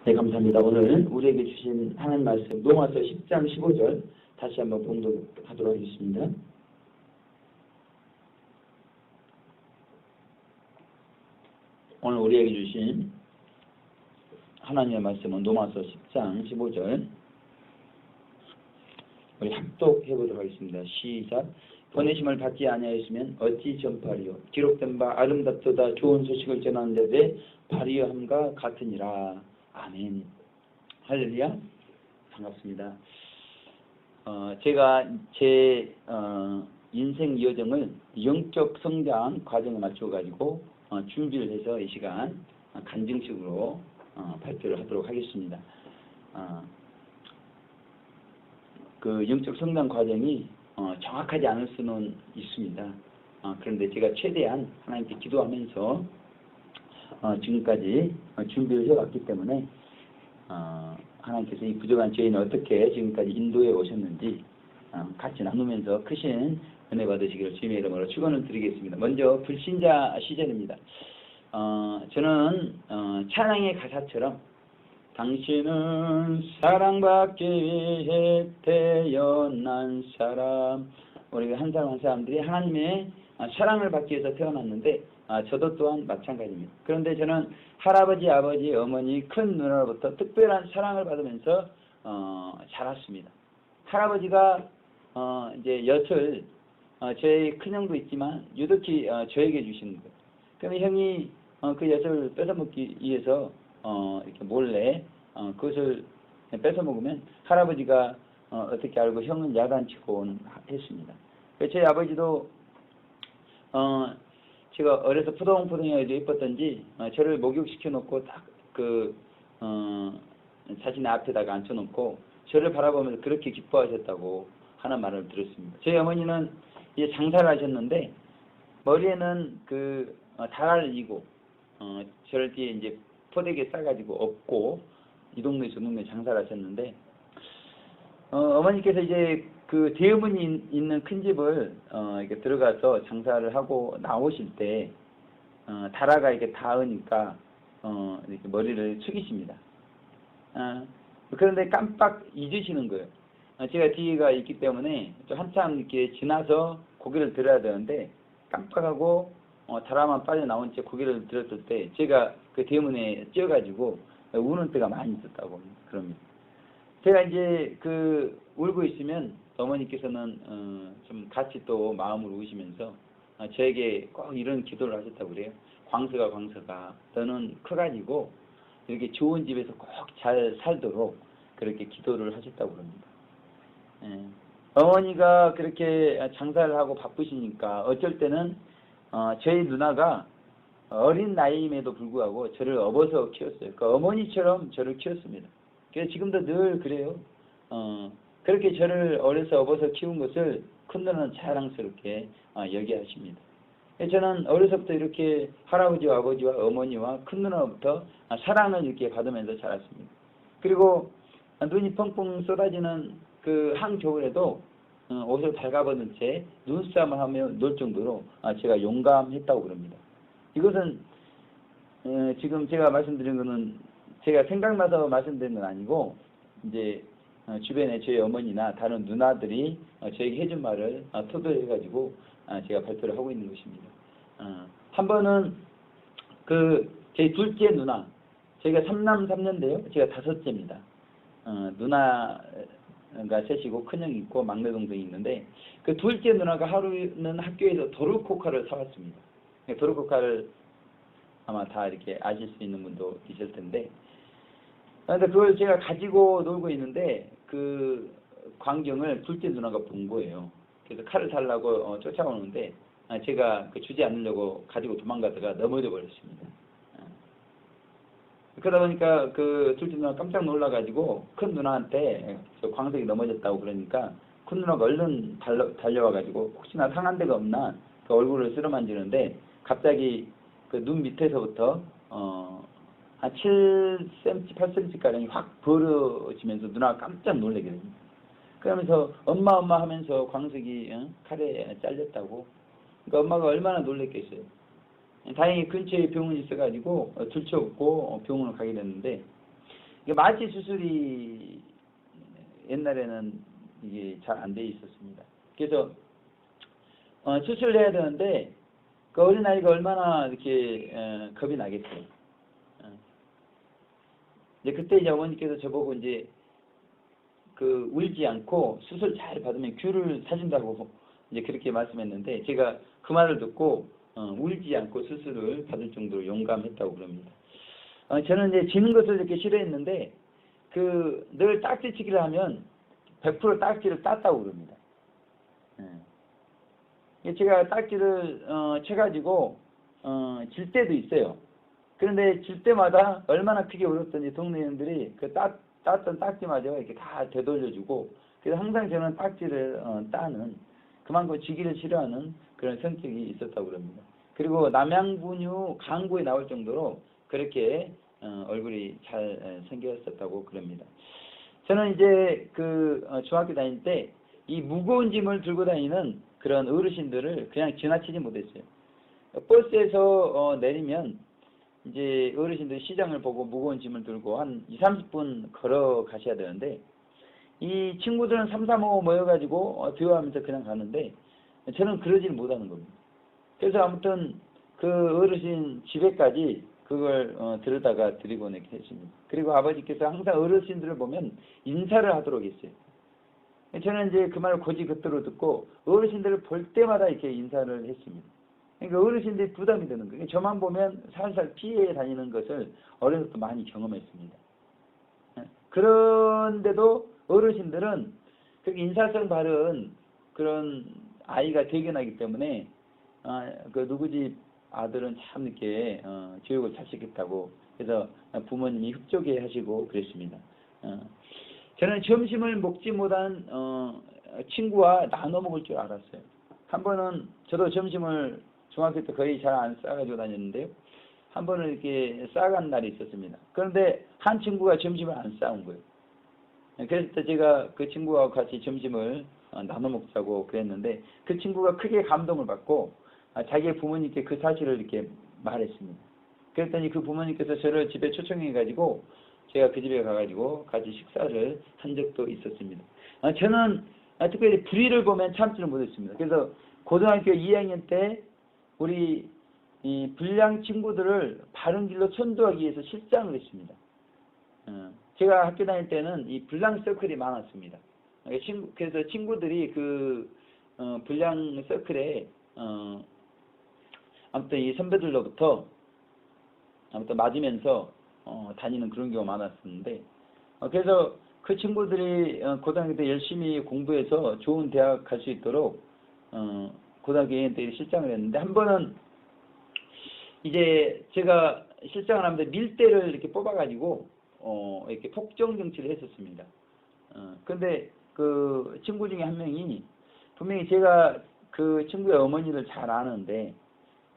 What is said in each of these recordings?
네, 감사합니다. 오늘 우리에게 주신 하나님 말씀 로마서 10장 15절 다시 한번 봉독하도록 하겠습니다. 오늘 우리에게 주신 하나님의 말씀은 로마서 10장 15절 우리 합독해 보도록 하겠습니다. 시작. 보내심을 받지 아니하였으면 어찌 전파리요 기록된 바 아름답도다 좋은 소식을 전하는 데에 발휘함과 같으니라. 아멘. 할렐루야. 반갑습니다. 제가 제 인생 여정을 영적 성장 과정에 맞춰 가지고 준비를 해서 이 시간 간증식으로 발표를 하도록 하겠습니다. 그 영적 성장 과정이 정확하지 않을 수는 있습니다. 그런데 제가 최대한 하나님께 기도하면서 지금까지 준비를 해왔기 때문에 하나님께서 이 부족한 저희는 어떻게 지금까지 인도해 오셨는지 같이 나누면서 크신 은혜 받으시기를 주님의 이름으로 축원을 드리겠습니다. 먼저 불신자 시절입니다. 저는 찬양의 가사처럼 당신은 사랑받기 위해 태어난 사람, 우리가 한 사람 한 사람들이 하나님의 사랑을 받기 위해서 태어났는데 저도 또한 마찬가지입니다. 그런데 저는 할아버지, 아버지, 어머니, 큰 누나로부터 특별한 사랑을 받으면서 자랐습니다. 할아버지가 이제 엿을 저희 큰형도 있지만 유독히 저에게 주시는 거예요. 그러면 형이 그 엿을 뺏어먹기 위해서 이렇게 몰래 그것을 뺏어먹으면 할아버지가 어떻게 알고 형은 야단치곤 했습니다. 저희 아버지도 제가 어려서 푸동푸동해가지고 예뻤던지 저를 목욕시켜 놓고 딱 자신의 앞에다가 앉혀놓고 저를 바라보면서 그렇게 기뻐하셨다고 하는 말을 들었습니다. 저희 어머니는 이제 장사를 하셨는데 머리에는 다라를 이고 저를 뒤에 이제 포대기에 싸가지고 업고 이 동네 저 동네 장사를 하셨는데 어머니께서 이제 그 대문이 있는 큰 집을 이렇게 들어가서 장사를 하고 나오실 때 다라가 이렇게 닿으니까 이렇게 머리를 숙이십니다. 그런데 깜빡 잊으시는 거예요. 제가 뒤가 있기 때문에 좀 한참 이렇게 지나서 고개를 들어야 되는데 깜빡하고 다라만 빠져나온 채 고개를 들었을 때 제가 그 대문에 찧어가지고 우는 때가 많이 있었다고 그럽니다. 제가 이제 울고 있으면 어머니께서는 좀 같이 또 마음으로 우시면서 저에게 꼭 이런 기도를 하셨다고 그래요. 광석아 너는 커가지고 이렇게 좋은 집에서 꼭 잘 살도록 그렇게 기도를 하셨다고 그럽니다. 어머니가 그렇게 장사를 하고 바쁘시니까 어쩔 때는 저희 누나가 어린 나이임에도 불구하고 저를 업어서 키웠어요. 그러니까 어머니처럼 저를 키웠습니다. 그래서 지금도 늘 그래요. 그렇게 저를 어려서 업어서 키운 것을 큰 누나는 자랑스럽게 여기하십니다. 저는 어려서부터 이렇게 할아버지와 아버지와 어머니와 큰 누나부터 사랑을 이렇게 받으면서 자랐습니다. 그리고 눈이 펑펑 쏟아지는 그 한겨울에도 옷을 달가벗은 채 눈싸움을 하며 놀 정도로 제가 용감했다고 그럽니다. 이것은 지금 제가 말씀드린 것은 제가 생각나서 말씀드린 건 아니고 이제 주변에 저희 어머니나 다른 누나들이 저에게 해준 말을 토대해가지고 제가 발표를 하고 있는 것입니다. 한 번은 제 둘째 누나, 저희가 3남 3녀인데요. 제가 다섯째입니다. 누나가 셋이고 큰형이 있고 막내 동생이 있는데 그 둘째 누나가 하루는 학교에서 도르코카를 사왔습니다. 도르코카를 아마 다 이렇게 아실 수 있는 분도 있을 텐데 그런데 그걸 제가 가지고 놀고 있는데 그 광경을 둘째 누나가 본 거예요. 그래서 칼을 달라고 쫓아오는데 제가 주지 않으려고 가지고 도망가다가 넘어져 버렸습니다. 그러다 보니까 그 둘째 누나가 깜짝 놀라가지고 큰 누나한테 저 광석이 넘어졌다고 그러니까 큰 누나가 얼른 달려와가지고 혹시나 상한 데가 없나 그 얼굴을 쓸어만지는데 갑자기 그 눈 밑에서부터 한 7cm, 8cm가량이 확 벌어지면서 누나가 깜짝 놀라게 됩니다. 그러면서 엄마 하면서 광석이 칼에 잘렸다고. 그러니까 엄마가 얼마나 놀랬겠어요. 다행히 근처에 병원이 있어가지고 들쳐업고 병원을 가게 됐는데 이게 마취 수술이 옛날에는 이게 잘 안 돼 있었습니다. 그래서 수술을 해야 되는데 그 어린아이가 얼마나 이렇게 겁이 나겠어요. 이제 그때 이제 어머니께서 저보고 이제 그 울지 않고 수술 잘 받으면 귤을 사준다고 이제 그렇게 말씀했는데 제가 그 말을 듣고 울지 않고 수술을 받을 정도로 용감했다고 그럽니다. 저는 이제 지는 것을 이렇게 싫어했는데 그 늘 딱지치기를 하면 100% 딱지를 땄다고 그럽니다. 제가 딱지를 쳐가지고 질 때도 있어요. 그런데 질 때마다 얼마나 크게 울었던지 동네 형들이 그 땄던 딱지마저 이렇게 다 되돌려주고, 그래서 항상 저는 딱지를 따는, 그만큼 지기를 싫어하는 그런 성격이 있었다고 그럽니다. 그리고 남양분유 강구에 나올 정도로 그렇게 얼굴이 잘 생겼었다고 그럽니다. 저는 이제 그 중학교 다닐 때 이 무거운 짐을 들고 다니는 그런 어르신들을 그냥 지나치지 못했어요. 버스에서 내리면 이제 어르신들 시장을 보고 무거운 짐을 들고 한 20-30분 걸어 가셔야 되는데, 이 친구들은 3-3-5 모여가지고 대화하면서 그냥 가는데 저는 그러질 못하는 겁니다. 그래서 아무튼 그 어르신 집에까지 그걸 들여다가 드리고 내게 했습니다. 그리고 아버지께서 항상 어르신들을 보면 인사를 하도록 했어요. 저는 이제 그 말을 고지 겉으로 듣고 어르신들을 볼 때마다 이렇게 인사를 했습니다. 그러니까 어르신들이 부담이 되는 거예요. 저만 보면 살살 피해 다니는 것을 어렸을 때부터 많이 경험했습니다. 그런데도 어르신들은 그렇게 인사성 바른 그런 아이가 대견하기 때문에 그 누구 집 아들은 참 이렇게 교육을 잘 시켰다고, 그래서 부모님이 흡족해 하시고 그랬습니다. 저는 점심을 먹지 못한 친구와 나눠 먹을 줄 알았어요. 한 번은 저도 점심을 중학교 때 거의 잘 안 싸가지고 다녔는데요. 한 번은 이렇게 싸간 날이 있었습니다. 그런데 한 친구가 점심을 안 싸온 거예요. 그래서 제가 그 친구와 같이 점심을 나눠 먹자고 그랬는데 그 친구가 크게 감동을 받고 자기의 부모님께 그 사실을 이렇게 말했습니다. 그랬더니 그 부모님께서 저를 집에 초청해가지고 제가 그 집에 가가지고 같이 식사를 한 적도 있었습니다. 저는 특별히 불의를 보면 참지를 못했습니다. 그래서 고등학교 2학년 때 우리 이 불량 친구들을 바른 길로 선도하기 위해서 실장을 했습니다. 제가 학교 다닐 때는 이 불량 서클이 많았습니다. 그래서 친구들이 그 불량 서클에 아무튼 이 선배들로부터 아무튼 맞으면서 다니는 그런 경우가 많았었는데, 그래서 그 친구들이 고등학교 때 열심히 공부해서 좋은 대학 갈 수 있도록 고등학교 2학년 때 실장을 했는데, 한 번은 이제 제가 실장을 하면서 밀대를 이렇게 뽑아가지고 이렇게 폭정 정치를 했었습니다. 근데 그 친구 중에 한 명이 분명히 제가 그 친구의 어머니를 잘 아는데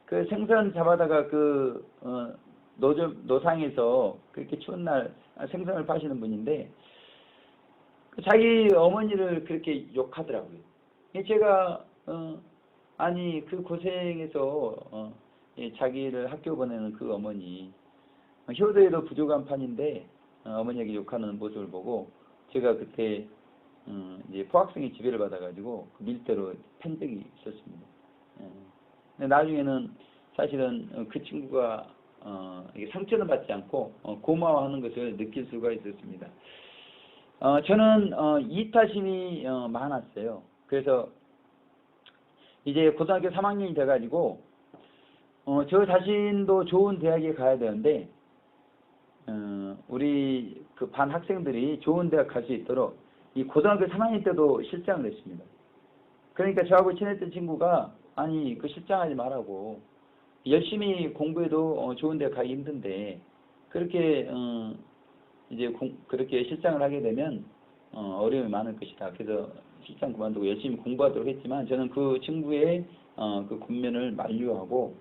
그 생선 잡아다가 그 노상에서 그렇게 추운 날 생선을 파시는 분인데 자기 어머니를 그렇게 욕하더라고요. 제가 아니 그 고생해서 자기를 학교 보내는 그 어머니 효도에도 부족한 판인데 어머니에게 욕하는 모습을 보고 제가 그때 이제 포학생의 지배를 받아가지고 그 밀대로 팬 적이 있었습니다. 근데 나중에는 사실은 그 친구가 상처는 받지 않고 고마워하는 것을 느낄 수가 있었습니다. 저는 이타심이 많았어요. 그래서 이제 고등학교 3학년이 돼가지고 저 자신도 좋은 대학에 가야 되는데 우리 그 반 학생들이 좋은 대학 갈 수 있도록 이 고등학교 3학년 때도 실장을 했습니다. 그러니까 저하고 친했던 친구가 아니 그 실장하지 말라고, 열심히 공부해도 좋은 데 가기 힘든데 그렇게 이제 그렇게 실장을 하게 되면 어려움이 많을 것이다. 그래서 실장 그만두고 열심히 공부하도록 했지만 저는 그 친구의 그 군면을 만류하고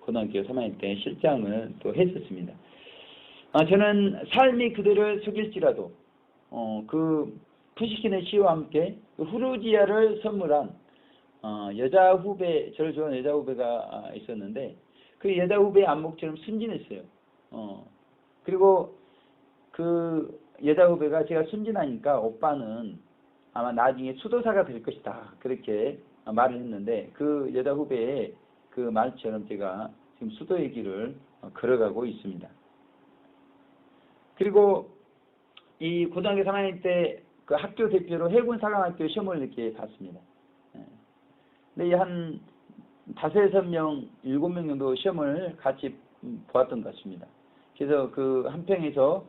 고등학교 3학년 때 실장을 또 했었습니다. 저는 삶이 그들을 속일지라도 그 푸시킨의 시와 함께 그 후루지아를 선물한 여자 후배, 저를 좋아하는 여자 후배가 있었는데 그 여자 후배의 안목처럼 순진했어요. 그리고 그 여자 후배가 제가 순진하니까 오빠는 아마 나중에 수도사가 될 것이다. 그렇게 말을 했는데 그 여자 후배의 그 말처럼 제가 지금 수도의 길을 걸어가고 있습니다. 그리고 이 고등학교 3학년 때 그 학교 대표로 해군사관학교 시험을 이렇게 봤습니다. 근데 한 5-6명, 7명 정도 시험을 같이 보았던 것 같습니다. 그래서 그 한평에서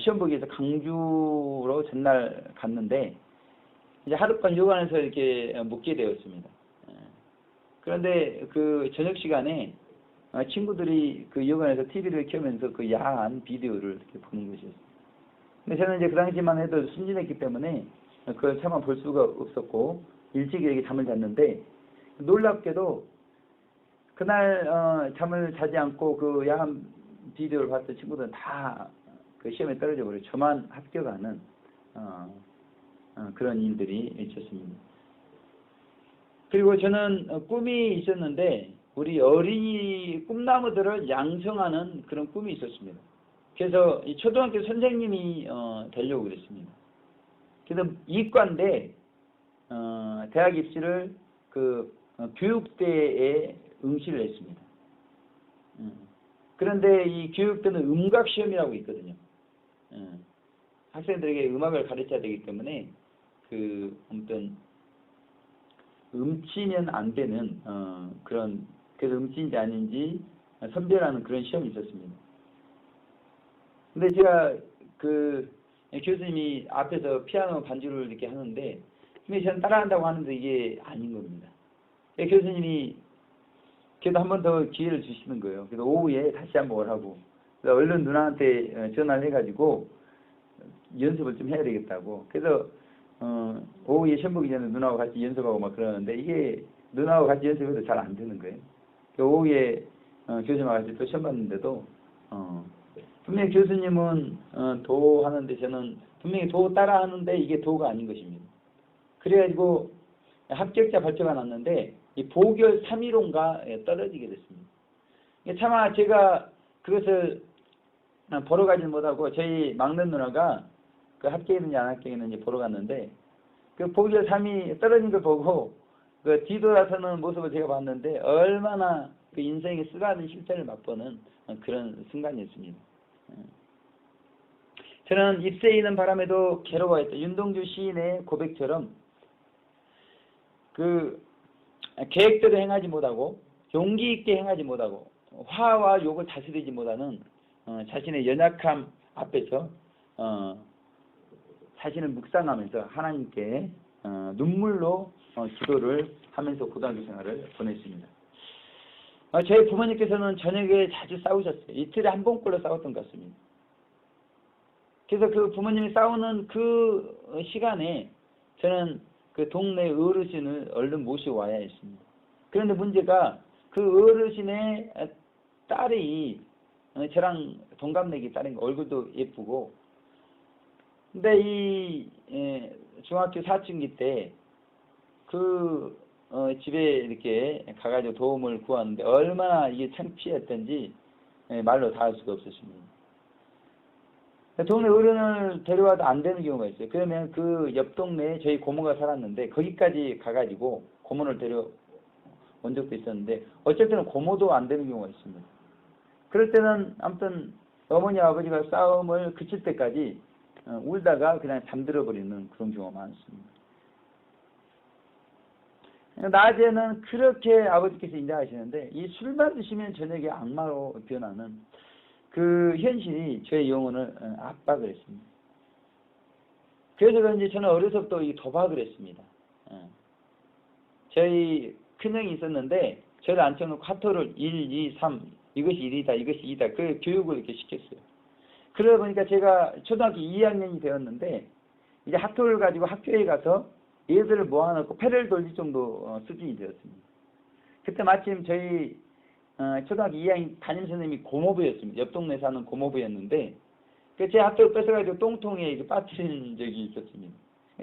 시험 보기 위해서 강주로 전날 갔는데 이제 하룻밤 여관에서 이렇게 묵게 되었습니다. 그런데 그 저녁 시간에 친구들이 그 여관에서 TV를 켜면서 그 야한 비디오를 이렇게 보는 것이었어요. 근데 저는 이제 그 당시만 해도 순진했기 때문에 그걸 차마 볼 수가 없었고 일찍 이렇게 잠을 잤는데 놀랍게도 그날 잠을 자지 않고 그 야한 비디오를 봤던 친구들은 다 그 시험에 떨어져 버려 저만 합격하는 그런 일들이 있었습니다. 그리고 저는 꿈이 있었는데 우리 어린이 꿈나무들을 양성하는 그런 꿈이 있었습니다. 그래서 이 초등학교 선생님이 되려고 그랬습니다. 그래서 이과인데 대학 입시를 그 교육대에 응시를 했습니다. 그런데 이 교육대는 음각 시험이라고 있거든요. 학생들에게 음악을 가르쳐야 되기 때문에 그 아무튼 음치면 안 되는 그런 그래서 음치인지 아닌지 선별하는 그런 시험이 있었습니다. 근데 제가 그 교수님이 앞에서 피아노 반주를 이렇게 하는데 근데 저는 따라한다고 하는데 이게 아닌 겁니다. 교수님이 그래도 한 번 더 기회를 주시는 거예요. 그래서 오후에 다시 한번 오라고. 그래서 얼른 누나한테 전화를 해가지고 연습을 좀 해야 되겠다고. 그래서 오후에 시험 보기 전에 누나하고 같이 연습하고 막 그러는데 이게 누나하고 같이 연습해도 잘 안 되는 거예요. 오후에 교수님하고 같이 또 시험 봤는데도 분명히 교수님은 도 하는데 저는 분명히 도 따라 하는데 이게 도가 아닌 것입니다. 그래가지고 합격자 발표가 났는데 이 보결 3위론가 떨어지게 됐습니다. 차마 제가 그것을 보러 가지 못하고 저희 막내 누나가 그 합격했는지 안 합격했는지 보러 갔는데 그 보결 3위 떨어진 걸 보고 그 뒤돌아서는 모습을 제가 봤는데 얼마나 그 인생의 쓰라린 실패를 맛보는 그런 순간이었습니다. 저는 입새에 있는 바람에도 괴로워했다. 윤동주 시인의 고백처럼 그 계획대로 행하지 못하고 용기 있게 행하지 못하고 화와 욕을 다스리지 못하는 자신의 연약함 앞에서 자신을 묵상하면서 하나님께 눈물로 기도를 하면서 고등학교 생활을 보냈습니다. 저희 부모님께서는 저녁에 자주 싸우셨어요. 이틀에 한 번꼴로 싸웠던 것 같습니다. 그래서 그 부모님이 싸우는 그 시간에 저는 그 동네 어르신을 얼른 모시고 와야 했습니다. 그런데 문제가 그 어르신의 딸이 저랑 동갑내기 딸인 얼굴도 예쁘고 근데 이 중학교 4학기 때 그 집에 이렇게 가가지고 도움을 구하는데 얼마나 이게 창피했던지 말로 다 할 수가 없었습니다. 동네 어른을 데려와도 안 되는 경우가 있어요. 그러면 그 옆 동네에 저희 고모가 살았는데 거기까지 가가지고 고모를 데려온 적도 있었는데 어쩔 때는 고모도 안 되는 경우가 있습니다. 그럴 때는 아무튼 어머니 아버지가 싸움을 그칠 때까지 울다가 그냥 잠들어 버리는 그런 경우가 많습니다. 낮에는 그렇게 아버지께서 인정하시는데 이 술만 드시면 저녁에 악마로 변하는 그 현실이 저의 영혼을 압박을 했습니다. 그래서 그런지 저는 어려서부터 이 도박을 했습니다. 저희 큰형이 있었는데 저를 앉혀놓고 화토를 1, 2, 3 이것이 1이다 이것이 2다 그 교육을 이렇게 시켰어요. 그러다 보니까 제가 초등학교 2학년이 되었는데 이제 화토를 가지고 학교에 가서 얘들을 모아놓고 패를 돌릴 정도 수준이 되었습니다. 그때 마침 저희 초등학교 2학년 담임선생님이 고모부였습니다. 옆 동네 사는 고모부였는데 제 학교를 뺏어가지고 똥통에 이렇게 빠뜨린 적이 있었습니다.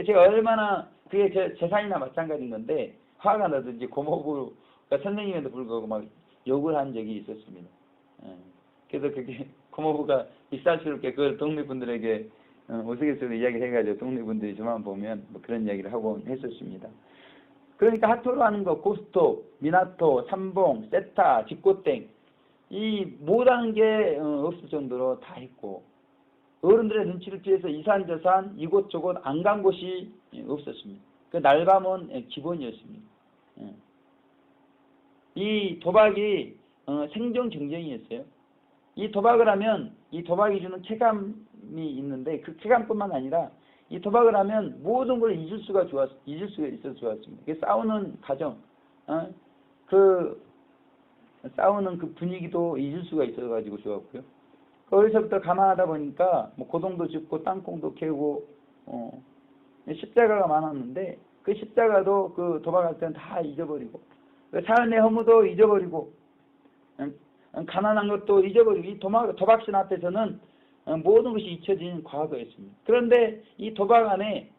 제가 얼마나 그게 제 재산이나 마찬가지인 건데 화가 나든지 고모부가 선생님에도 불구하고 막 욕을 한 적이 있었습니다. 그래서 그게 고모부가 익살스럽게 그걸 동네 분들에게 우스갯소리로 이야기해가지고 동네 분들이 저만 보면 뭐 그런 이야기를 하고 했었습니다. 그러니까 핫토로 하는 거 고스톱, 미나토, 삼봉, 세타, 직고땡 이 못하는 게 없을 정도로 다 했고 어른들의 눈치를 피해서 이산저산 이곳저곳 안 간 곳이 없었습니다. 그 날밤은 기본이었습니다. 이 도박이 생존 경쟁이었어요. 이 도박을 하면 이 도박이 주는 쾌감이 있는데 그 쾌감뿐만 아니라 이 도박을 하면 모든 걸 잊을 수가 있어서 좋았습니다. 싸우는 과정, 그 싸우는 그 분위기도 잊을 수가 있어가지고 좋았고요. 거기서부터 감안하다 보니까 뭐 고동도 짚고 땅콩도 캐고 십자가가 많았는데 그 십자가도 그 도박할 때는 다 잊어버리고 그 삶의 허무도 잊어버리고 가난한 것도 잊어버리고 이 도박신 앞에서는 모든 것이 잊혀진 과거였습니다. 그런데 이 도박 안에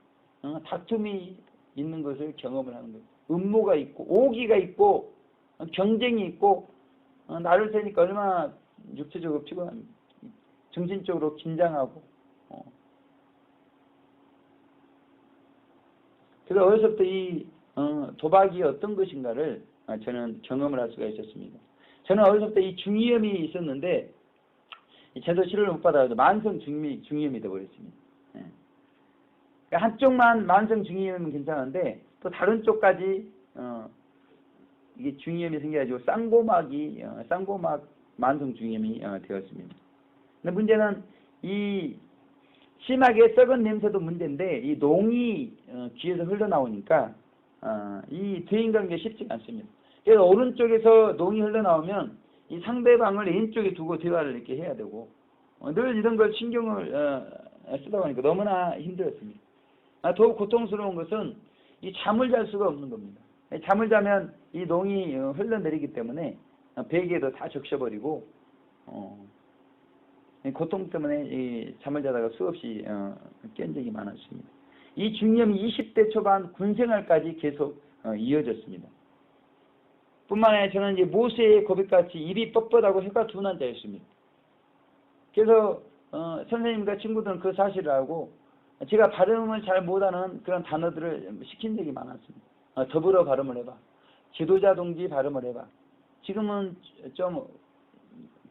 다툼이 있는 것을 경험을 하는 거예요. 음모가 있고 오기가 있고 경쟁이 있고 나를 세니까 얼마나 육체적으로 피곤합니다. 정신적으로 긴장하고 그래서 어려서부터 이 도박이 어떤 것인가를 저는 경험을 할 수가 있었습니다. 저는 어려서부터 이 중이염이 있었는데 제도 치료를 못 받아서 만성 중이염이 되어버렸습니다. 한쪽만 만성 중이염은 괜찮은데 또 다른 쪽까지 이게 중이염이 생겨가지고 쌍고막 만성 중이염이 되었습니다. 근데 문제는 이 심하게 썩은 냄새도 문제인데 이 농이 귀에서 흘러나오니까 이 대인관계 쉽지가 않습니다. 그래서 오른쪽에서 농이 흘러나오면 이 상대방을 왼쪽에 두고 대화를 이렇게 해야 되고 늘 이런 걸 신경을 쓰다 보니까 너무나 힘들었습니다. 더욱 고통스러운 것은 이 잠을 잘 수가 없는 겁니다. 잠을 자면 이 농이 흘러내리기 때문에 베개도 다 적셔버리고 고통 때문에 이 잠을 자다가 수없이 깬 적이 많았습니다. 이 중이염이 20대 초반 군생활까지 계속 이어졌습니다. 뿐만 아니라 저는 이제 모세의 고백같이 입이 뻣뻣하고 혀가 둔한 자였습니다. 그래서 선생님과 친구들은 그 사실을 알고 제가 발음을 잘 못하는 그런 단어들을 시킨 적이 많았습니다. 더불어 발음을 해봐. 지도자 동지 발음을 해봐. 지금은 좀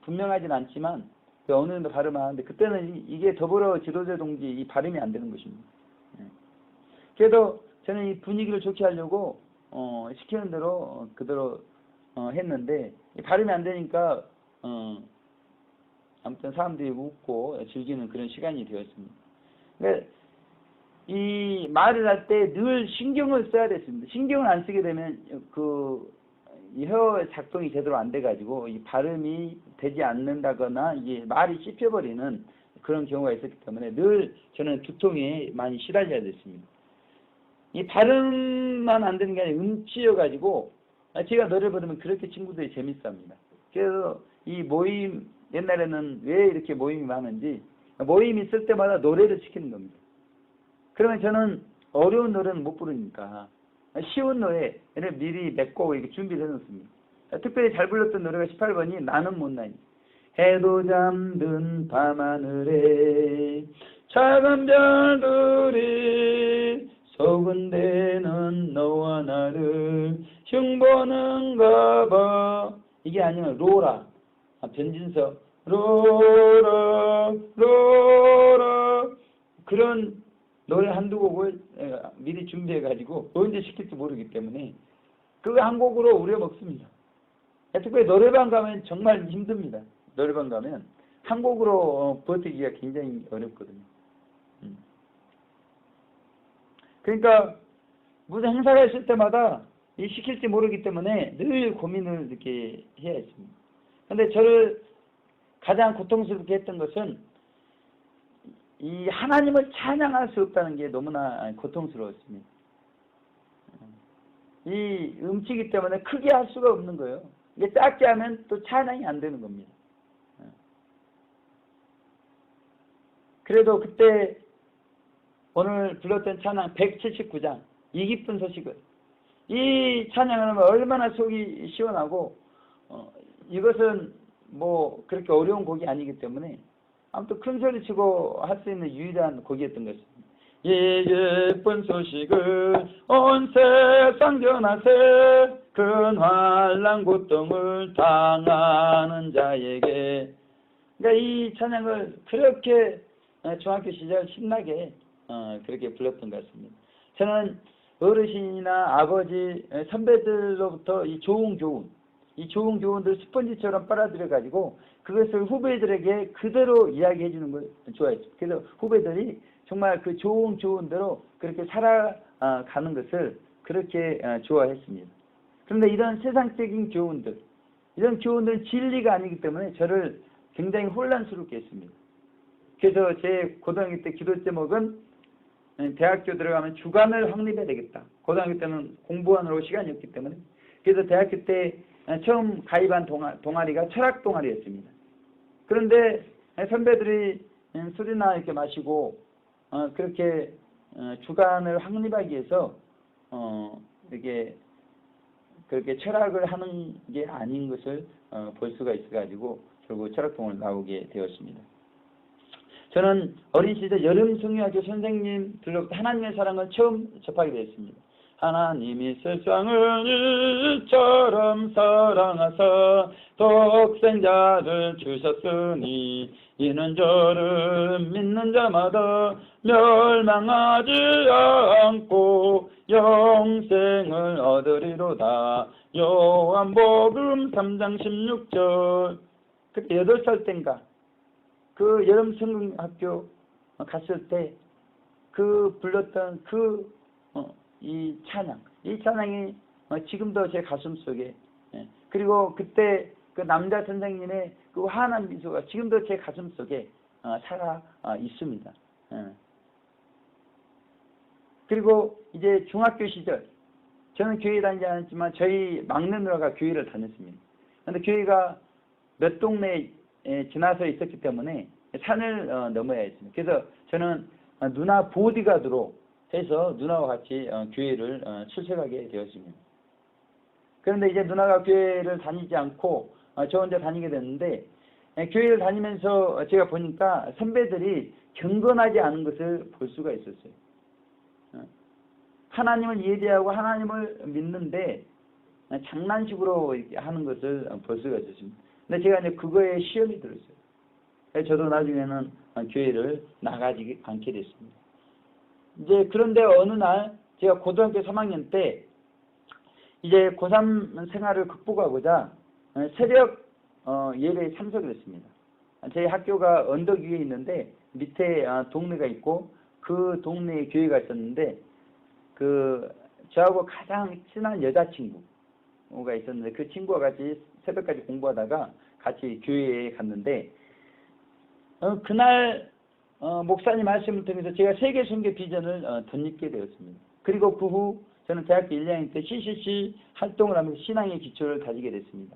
분명하진 않지만 어느 정도 발음하는데 그때는 이게 더불어 지도자 동지 이 발음이 안 되는 것입니다. 그래도 저는 이 분위기를 좋게 하려고 시키는 대로 그대로 했는데 발음이 안 되니까 아무튼 사람들이 웃고 즐기는 그런 시간이 되었습니다. 근데 이 말을 할 때 늘 신경을 써야 됐습니다. 신경을 안 쓰게 되면 혀 작동이 제대로 안 돼가지고 이 발음이 되지 않는다거나 이게 말이 씹혀버리는 그런 경우가 있었기 때문에 늘 저는 두통에 많이 시달려야 됐습니다. 이 발음만 안 되는 게 아니라 음치여가지고 제가 노래 부르면 그렇게 친구들이 재밌어합니다. 그래서 이 모임 옛날에는 왜 이렇게 모임이 많은지 모임 있을 때마다 노래를 시키는 겁니다. 그러면 저는 어려운 노래는 못 부르니까 쉬운 노래를 미리 몇 곡 이렇게 준비를 해놓습니다. 특별히 잘 불렀던 노래가 18번이 나는 못나니. 해도 잠든 밤하늘에 작은 별들이 소근대는 너와 나를 흉보는가 봐. 이게 아니면 로라 변진서 로라 그런 노래 한두 곡을 미리 준비해가지고 언제 시킬지 모르기 때문에 그거 한 곡으로 우려먹습니다. 특별히 노래방 가면 정말 힘듭니다. 노래방 가면 한 곡으로 버티기가 굉장히 어렵거든요. 그러니까 무슨 행사가 있을 때마다 이 시킬지 모르기 때문에 늘 고민을 이렇게 해야 했습니다. 그런데 저를 가장 고통스럽게 했던 것은 이 하나님을 찬양할 수 없다는 게 너무나 고통스러웠습니다. 이 음치기 때문에 크게 할 수가 없는 거예요. 이게 작게 하면 또 찬양이 안 되는 겁니다. 그래도 그때 오늘 불렀던 찬양 179장 이 기쁜 소식을 이 찬양을 하면 얼마나 속이 시원하고 이것은 뭐 그렇게 어려운 곡이 아니기 때문에 아무튼 큰 소리 치고 할 수 있는 유일한 곡이었던 것입니다. 이 예쁜 소식을 온 세상 전하세 큰 환난 고통을 당하는 자에게. 그러니까 이 찬양을 그렇게 중학교 시절 신나게 그렇게 불렀던 것 같습니다. 저는 어르신이나 아버지 선배들로부터 이 좋은 교훈들 스펀지처럼 빨아들여 가지고 그것을 후배들에게 그대로 이야기해 주는 걸 좋아했죠. 그래서 후배들이 정말 그 좋은 교훈대로 그렇게 살아가는 것을 그렇게 좋아했습니다. 그런데 이런 세상적인 교훈들, 이런 교훈들은 진리가 아니기 때문에 저를 굉장히 혼란스럽게 했습니다. 그래서 제 고등학교 때 기도 제목은 대학교 들어가면 주간을 확립해야 되겠다. 고등학교 때는 공부하느라고 시간이 없기 때문에. 그래서 대학교 때 처음 가입한 동아리가 철학 동아리였습니다. 그런데 선배들이 술이나 이렇게 마시고 그렇게 주간을 확립하기 위해서 이렇게 그렇게 철학을 하는 게 아닌 것을 볼 수가 있어가지고 결국 철학동을 나오게 되었습니다. 저는 어린 시절 여름 성경학교 선생님들로부터 하나님의 사랑을 처음 접하게 되었습니다. 하나님이 세상을 이처럼 사랑하사 독생자를 주셨으니 이는 저를 믿는 자마다 멸망하지 않고 영생을 얻으리로다. 요한복음 3장 16절. 그때 8살 땐가 그 여름 성경학교 갔을 때 그 불렀던 이 찬양이 지금도 제 가슴 속에, 그리고 그때 그 남자 선생님의 그 환한 미소가 지금도 제 가슴 속에 살아 있습니다. 그리고 이제 중학교 시절 저는 교회 다니지 않았지만 저희 막내 누나가 교회를 다녔습니다. 그런데 교회가 몇 동네에 지나서 있었기 때문에 산을 넘어야 했습니다. 그래서 저는 누나 보디가드로 해서 누나와 같이 교회를 출석하게 되었습니다. 그런데 이제 누나가 교회를 다니지 않고 저 혼자 다니게 됐는데, 교회를 다니면서 제가 보니까 선배들이 경건하지 않은 것을 볼 수가 있었어요. 하나님을 예배하고 하나님을 믿는데 장난식으로 이렇게 하는 것을 볼 수가 있었습니다. 근데 제가 이제 그거에 시험이 들었어요. 저도 나중에는 교회를 나가지 않게 됐습니다. 이제 그런데 어느 날 제가 고등학교 3학년 때 이제 고3 생활을 극복하고자 새벽 예배에 참석을 했습니다. 저희 학교가 언덕 위에 있는데 밑에 동네가 있고 그 동네에 교회가 있었는데 저하고 가장 친한 여자친구가 있었는데 그 친구와 같이 새벽까지 공부하다가 같이 교회에 갔는데 그날 목사님 말씀을 통해서 제가 세계 선교 비전을 덧입게 되었습니다. 그리고 그 후 저는 대학교 1학년 때 CCC 활동을 하면서 신앙의 기초를 다지게 됐습니다.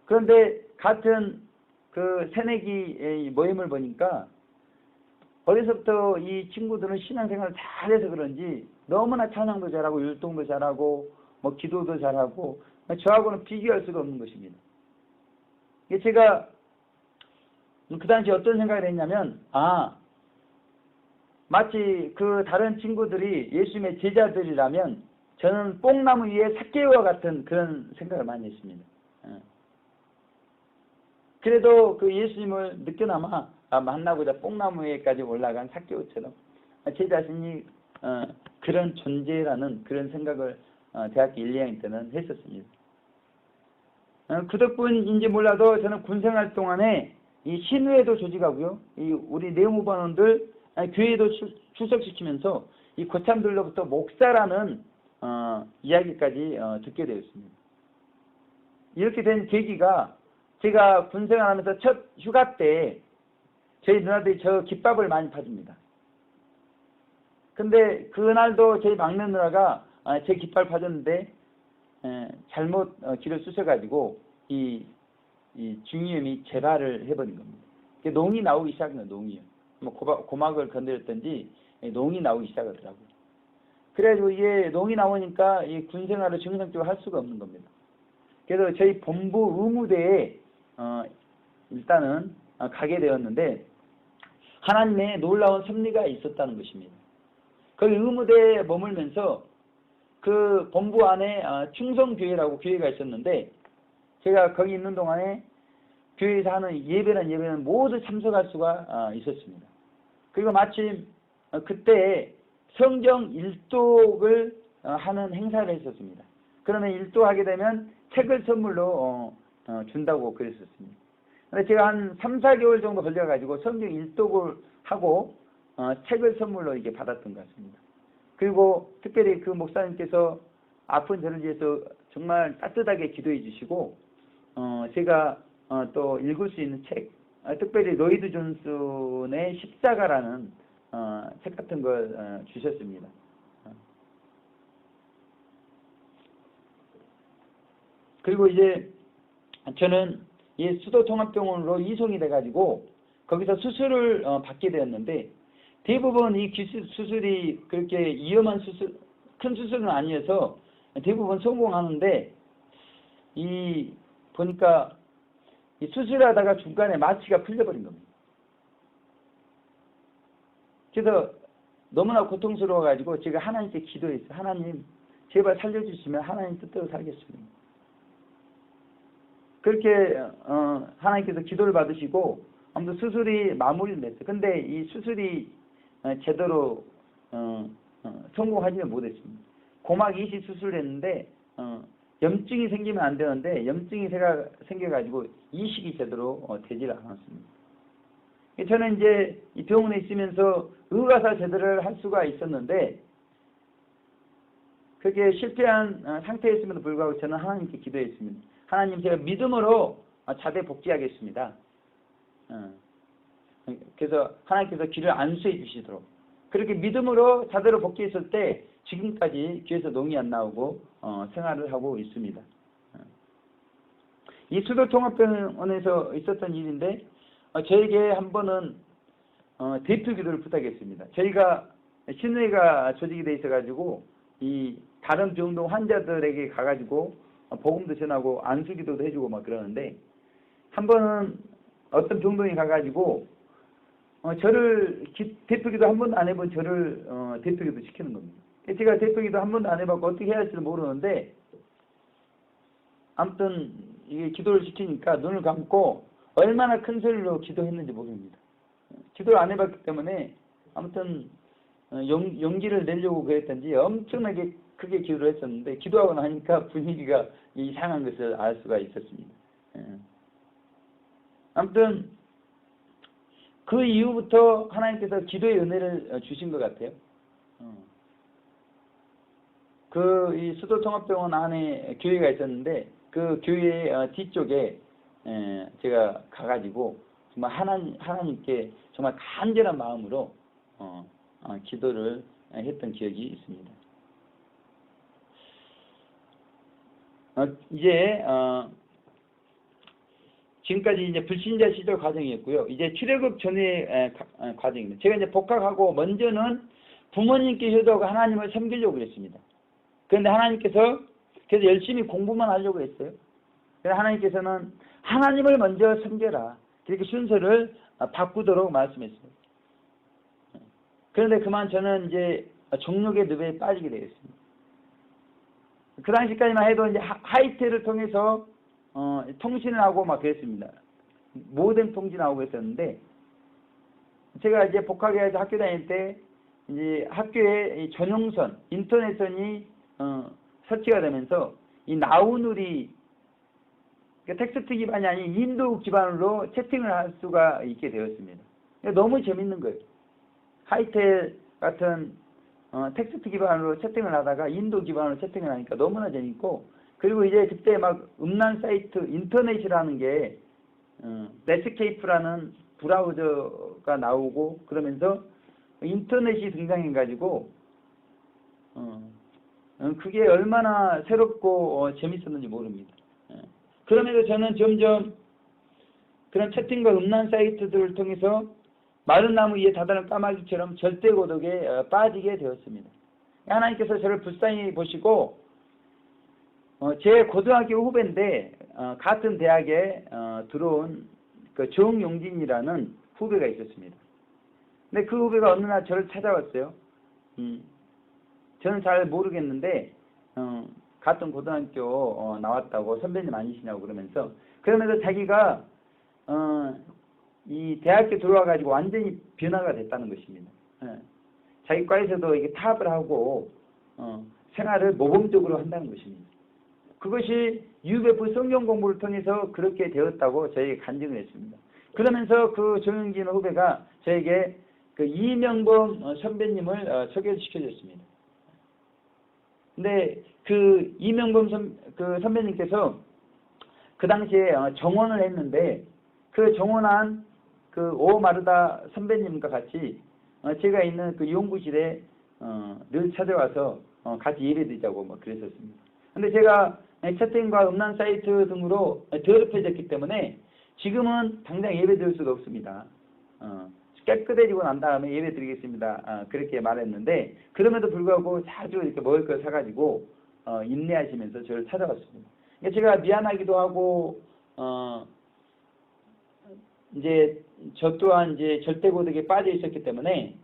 그런데 같은 그 새내기 모임을 보니까 어려서부터 이 친구들은 신앙생활을 잘해서 그런지 너무나 찬양도 잘하고 율동도 잘하고 뭐 기도도 잘하고 저하고는 비교할 수가 없는 것입니다. 제가 그 당시 어떤 생각을 했냐면 마치 그 다른 친구들이 예수님의 제자들이라면 저는 뽕나무 위에 삭개와 같은 그런 생각을 많이 했습니다. 그래도 그 예수님을 늦게나마 만나고자 뽕나무 위에까지 올라간 삭개오처럼 제 자신이 그런 존재라는 그런 생각을 대학교 1, 2학년 때는 했었습니다. 그 덕분인지 몰라도 저는 군생활 동안에 이 신회도 조직하고요, 이 우리 내무반원들 교회도 출석시키면서 이 고참들로부터 목사라는 이야기까지 듣게 되었습니다. 이렇게 된 계기가 제가 군생활하면서 첫 휴가 때 저희 누나들이 저 김밥을 많이 파줍니다. 근데 그날도 저희 막내 누나가 제 깃발 파줬는데 잘못 길을 쑤셔가지고 이 중이염이 재발을 해버린 겁니다. 농이 나오기 시작한 거예요. 농이요. 뭐 고막을 건드렸던지 농이 나오기 시작하더라고요. 그래가지고 이게 농이 나오니까 이 군생활을 정상적으로 할 수가 없는 겁니다. 그래서 저희 본부 의무대에 일단은 가게 되었는데 하나님의 놀라운 섭리가 있었다는 것입니다. 거기 의무대에 머물면서 그 본부 안에 충성교회라고 교회가 있었는데 제가 거기 있는 동안에 교회에서 하는 예배는 모두 참석할 수가 있었습니다. 그리고 마침 그때 성경 일독을 하는 행사를 했었습니다. 그러면 일독하게 되면 책을 선물로 준다고 그랬었습니다. 근데 제가 한 3, 4개월 정도 걸려가지고 성경 일독을 하고 책을 선물로 이렇게 받았던 것 같습니다. 그리고 특별히 그 목사님께서 아픈 저를 위해서 정말 따뜻하게 기도해 주시고 제가 또 읽을 수 있는 책, 특별히 로이드 존슨의 십자가라는 책 같은 걸 주셨습니다. 그리고 이제 저는 이 수도통합병원으로 이송이 돼가지고 거기서 수술을 받게 되었는데 대부분 이 귀 수술이 그렇게 위험한 수술, 큰 수술은 아니어서 대부분 성공하는데 보니까 이 수술하다가 중간에 마취가 풀려버린 겁니다. 그래서 너무나 고통스러워가지고 제가 하나님께 기도했어요. 하나님 제발 살려주시면 하나님 뜻대로 살겠습니다. 그렇게 하나님께서 기도를 받으시고 아무튼 수술이 마무리를 냈어요. 근데 이 수술이 제대로 성공하지는 못했습니다. 고막 이식 수술을 했는데 염증이 생기면 안 되는데 염증이 생겨가지고 이식이 제대로 되질 않았습니다. 저는 이제 이 병원에 있으면서 의과사 제대를 할 수가 있었는데 그게 실패한 상태였음에도 불구하고 저는 하나님께 기도했습니다. 하나님 제가 믿음으로 자대 복귀하겠습니다. 그래서 하나님께서 길을 안수해 주시도록 그렇게 믿음으로 자대로 복귀했을 때 지금까지 귀에서 농이 안 나오고 생활을 하고 있습니다. 이 수도통합병원에서 있었던 일인데 저에게 한 번은 대표 기도를 부탁했습니다. 저희가 신회가 조직이 돼 있어가지고 이 다른 병동 환자들에게 가가지고 복음도 전하고 안수기도도 해주고 막 그러는데 한 번은 어떤 병동에 가가지고 저를 대표기도 한 번도 안 해본 저를 대표기도 시키는 겁니다. 제가 대표기도 한 번도 안 해봤고 어떻게 해야 할지를 모르는데 아무튼 이게 기도를 시키니까 눈을 감고 얼마나 큰 소리로 기도했는지 모릅니다. 기도를 안 해봤기 때문에 아무튼 용기를 내려고 그랬던지 엄청나게 크게 기도를 했었는데 기도하고 나니까 분위기가 이상한 것을 알 수가 있었습니다. 아무튼 그 이후부터 하나님께서 기도의 은혜를 주신 것 같아요. 이 수도통합병원 안에 교회가 있었는데 그 교회 뒤쪽에 제가 가가지고 정말 하나님께 정말 간절한 마음으로 기도를 했던 기억이 있습니다. 이제 지금까지 이제 불신자 시절 과정이었고요. 이제 출애굽 전의 과정입니다. 제가 이제 복학하고 먼저는 부모님께 효도하고 하나님을 섬기려고 그랬습니다. 그런데 하나님께서 그래서 열심히 공부만 하려고 했어요. 그래서 하나님께서는 하나님을 먼저 섬겨라. 그렇게 순서를 바꾸도록 말씀했어요. 그런데 그만 저는 이제 정욕의 늪에 빠지게 되었습니다. 그 당시까지만 해도 이제 하이텔을 통해서 통신을 하고 막 그랬습니다. 모뎀 통신하고 했었는데 제가 이제 복학해서 학교 다닐 때 이제 학교에 전용선 인터넷선이 설치가 되면서 이 나우누리 텍스트 기반이 아닌 인도 기반으로 채팅을 할 수가 있게 되었습니다. 너무 재밌는 거예요. 하이텔 같은 텍스트 기반으로 채팅을 하다가 인도 기반으로 채팅을 하니까 너무나 재밌고 그리고 이제 그때 막 음란 사이트 인터넷이라는 게 넷스케이프라는 브라우저가 나오고 그러면서 인터넷이 등장해가지고 그게 얼마나 새롭고 재밌었는지 모릅니다. 그러면서 저는 점점 그런 채팅과 음란 사이트들을 통해서 마른 나무 위에 다다른 까마귀처럼 절대 고독에 빠지게 되었습니다. 하나님께서 저를 불쌍히 보시고 제 고등학교 후배인데 같은 대학에 들어온 그 정용진이라는 후배가 있었습니다. 근데 그 후배가 어느 날 저를 찾아왔어요. 저는 잘 모르겠는데 같은 고등학교 나왔다고 선배님 아니시냐고 그러면서 자기가 이 대학교 들어와 가지고 완전히 변화가 됐다는 것입니다. 자기 과에서도 이게 타협을 하고 생활을 모범적으로 한다는 것입니다. 그것이 UBF 성경 공부를 통해서 그렇게 되었다고 저에게 간증을 했습니다. 그러면서 그 정영진 후배가 저에게 그 이명범 선배님을 소개시켜줬습니다. 근데 그 이명범 선배님께서 그 당시에 정원을 했는데 그 정원한 그 오마르다 선배님과 같이 제가 있는 그 연구실에 늘 찾아와서 같이 예배드리자고 뭐 그랬었습니다. 근데 제가 채팅과 음란 사이트 등으로 더럽혀졌기 때문에 지금은 당장 예배드릴 수가 없습니다. 깨끗해지고 난 다음에 예배드리겠습니다. 그렇게 말했는데 그럼에도 불구하고 자주 이렇게 먹을 걸 사가지고 인내하시면서 저를 찾아왔습니다. 그러니까 제가 미안하기도 하고 이제 저 또한 이제 절대고독에 빠져 있었기 때문에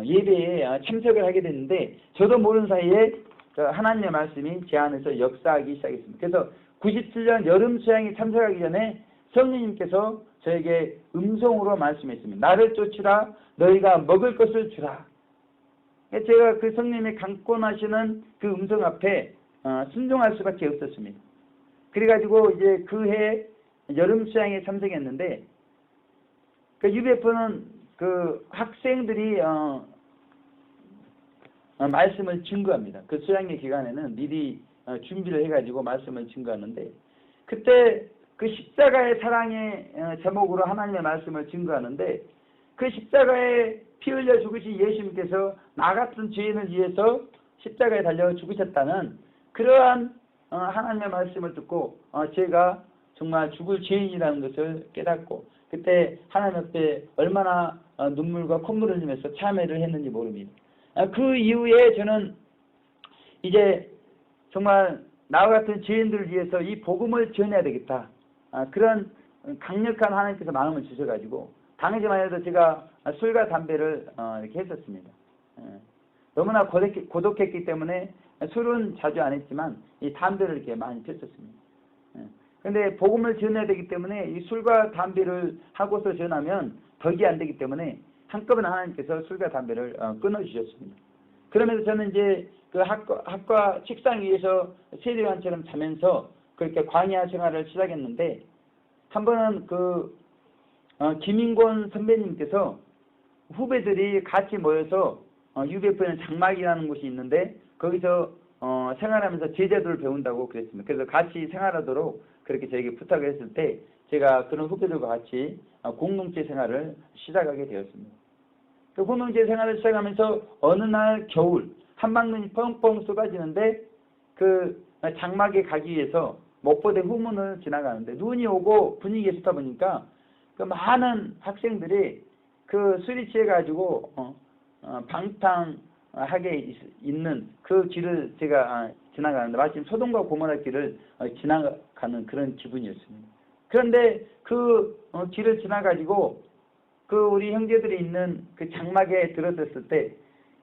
예배에 참석을 하게 됐는데 저도 모르는 사이에 하나님의 말씀이 제 안에서 역사하기 시작했습니다. 그래서 97년 여름 수양에 참석하기 전에 성령님께서 저에게 음성으로 말씀했습니다. 나를 쫓으라, 너희가 먹을 것을 주라. 제가 그 성령님의 강권하시는 그 음성 앞에 순종할 수밖에 없었습니다. 그래가지고 이제 그 해 여름 수양에 참석했는데 그 UBF는 그 학생들이 말씀을 증거합니다. 그 수양의 기간에는 미리 준비를 해가지고 말씀을 증거하는데 그때 그 십자가의 사랑의 제목으로 하나님의 말씀을 증거하는데 그 십자가에 피 흘려 죽으신 예수님께서 나 같은 죄인을 위해서 십자가에 달려 죽으셨다는 그러한 하나님의 말씀을 듣고 제가 정말 죽을 죄인이라는 것을 깨닫고 그때 하나님 앞에 얼마나 눈물과 콧물을 흘리면서 참회를 했는지 모릅니다. 그 이후에 저는 이제 정말 나와 같은 죄인들을 위해서 이 복음을 전해야 되겠다. 그런 강력한 하나님께서 마음을 주셔가지고 당시만 해도 제가 술과 담배를 이렇게 했었습니다. 너무나 고독했기 때문에 술은 자주 안 했지만 이 담배를 이렇게 많이 폈었습니다. 그런데 복음을 전해야 되기 때문에 이 술과 담배를 하고서 전하면 덕이 안 되기 때문에 한꺼번에 하나님께서 술과 담배를 끊어주셨습니다. 그러면서 저는 이제 그 학과 책상 위에서 세례요한처럼 자면서 그렇게 광야 생활을 시작했는데 한 번은 그 김인권 선배님께서 후배들이 같이 모여서 UBF에는 장막이라는 곳이 있는데 거기서 생활하면서 제자도를 배운다고 그랬습니다. 그래서 같이 생활하도록 그렇게 저에게 부탁을 했을 때 제가 그런 후배들과 같이 공동체 생활을 시작하게 되었습니다. 그 공동체 생활을 시작하면서 어느 날 겨울 한방눈이 펑펑 쏟아지는데 그 장막에 가기 위해서 목포대 후문을 지나가는데 눈이 오고 분위기가 좋다 보니까 그 많은 학생들이 그 술이 취해가지고 방탕하게 있는 그 길을 제가 지나가는데 마침 소돔과 고모라 길을 지나가는 그런 기분이었습니다. 그런데 그 길을 지나가지고 그 우리 형제들이 있는 그 장막에 들어섰을 때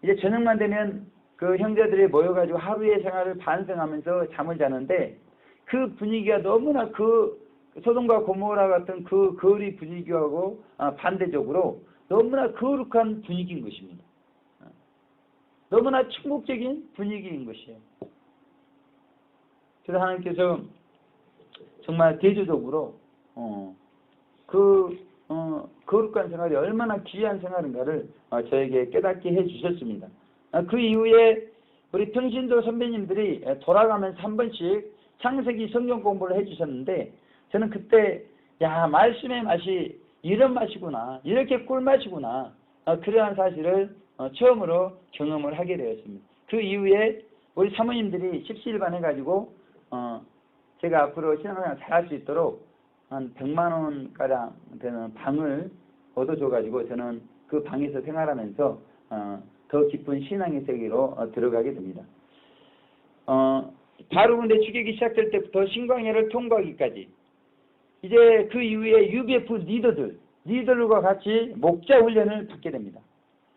이제 저녁만 되면 그 형제들이 모여가지고 하루의 생활을 반성하면서 잠을 자는데 그 분위기가 너무나 그 소돔과 고모라 같은 그 거리 분위기하고 반대적으로 너무나 거룩한 분위기인 것입니다. 너무나 천국적인 분위기인 것이에요. 그래서 하나님께서 정말 대조적으로 거룩한 생활이 얼마나 귀한 생활인가를 저에게 깨닫게 해주셨습니다. 그 이후에 우리 평신도 선배님들이 돌아가면서 한 번씩 창세기 성경 공부를 해주셨는데 저는 그때 야 말씀의 맛이 이런 맛이구나 이렇게 꿀맛이구나 그러한 사실을 처음으로 경험을 하게 되었습니다. 그 이후에 우리 사모님들이 십시일반 해가지고 제가 앞으로 신앙생활 잘할 수 있도록 한 100만 원가량 되는 방을 얻어줘가지고 저는 그 방에서 생활하면서 더 깊은 신앙의 세계로 들어가게 됩니다. 바로 근데 추격이 시작될 때부터 신광야를 통과하기까지 이제 그 이후에 UBF 리더들과 같이 목자 훈련을 받게 됩니다.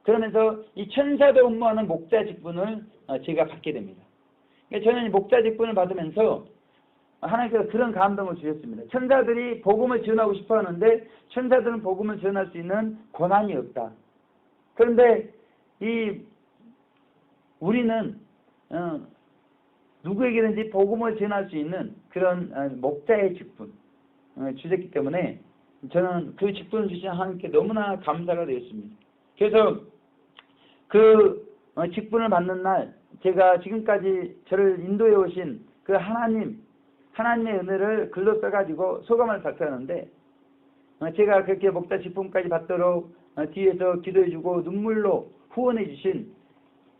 그러면서 이 천사도 업무하는 목자 직분을 제가 받게 됩니다. 그러니까 저는 목자 직분을 받으면서 하나님께서 그런 감동을 주셨습니다. 천사들이 복음을 전하고 싶어 하는데 천사들은 복음을 전할 수 있는 권한이 없다. 그런데 우리는 누구에게든지 복음을 전할 수 있는 그런 목자의 직분 주셨기 때문에 저는 그 직분을 주신 하나님께 너무나 감사가 되었습니다. 그래서 그 직분을 받는 날 제가 지금까지 저를 인도해 오신 그 하나님의 은혜를 글로 써가지고 소감을 발표하는데 제가 그렇게 목자 직분까지 받도록 뒤에서 기도해주고 눈물로 후원해주신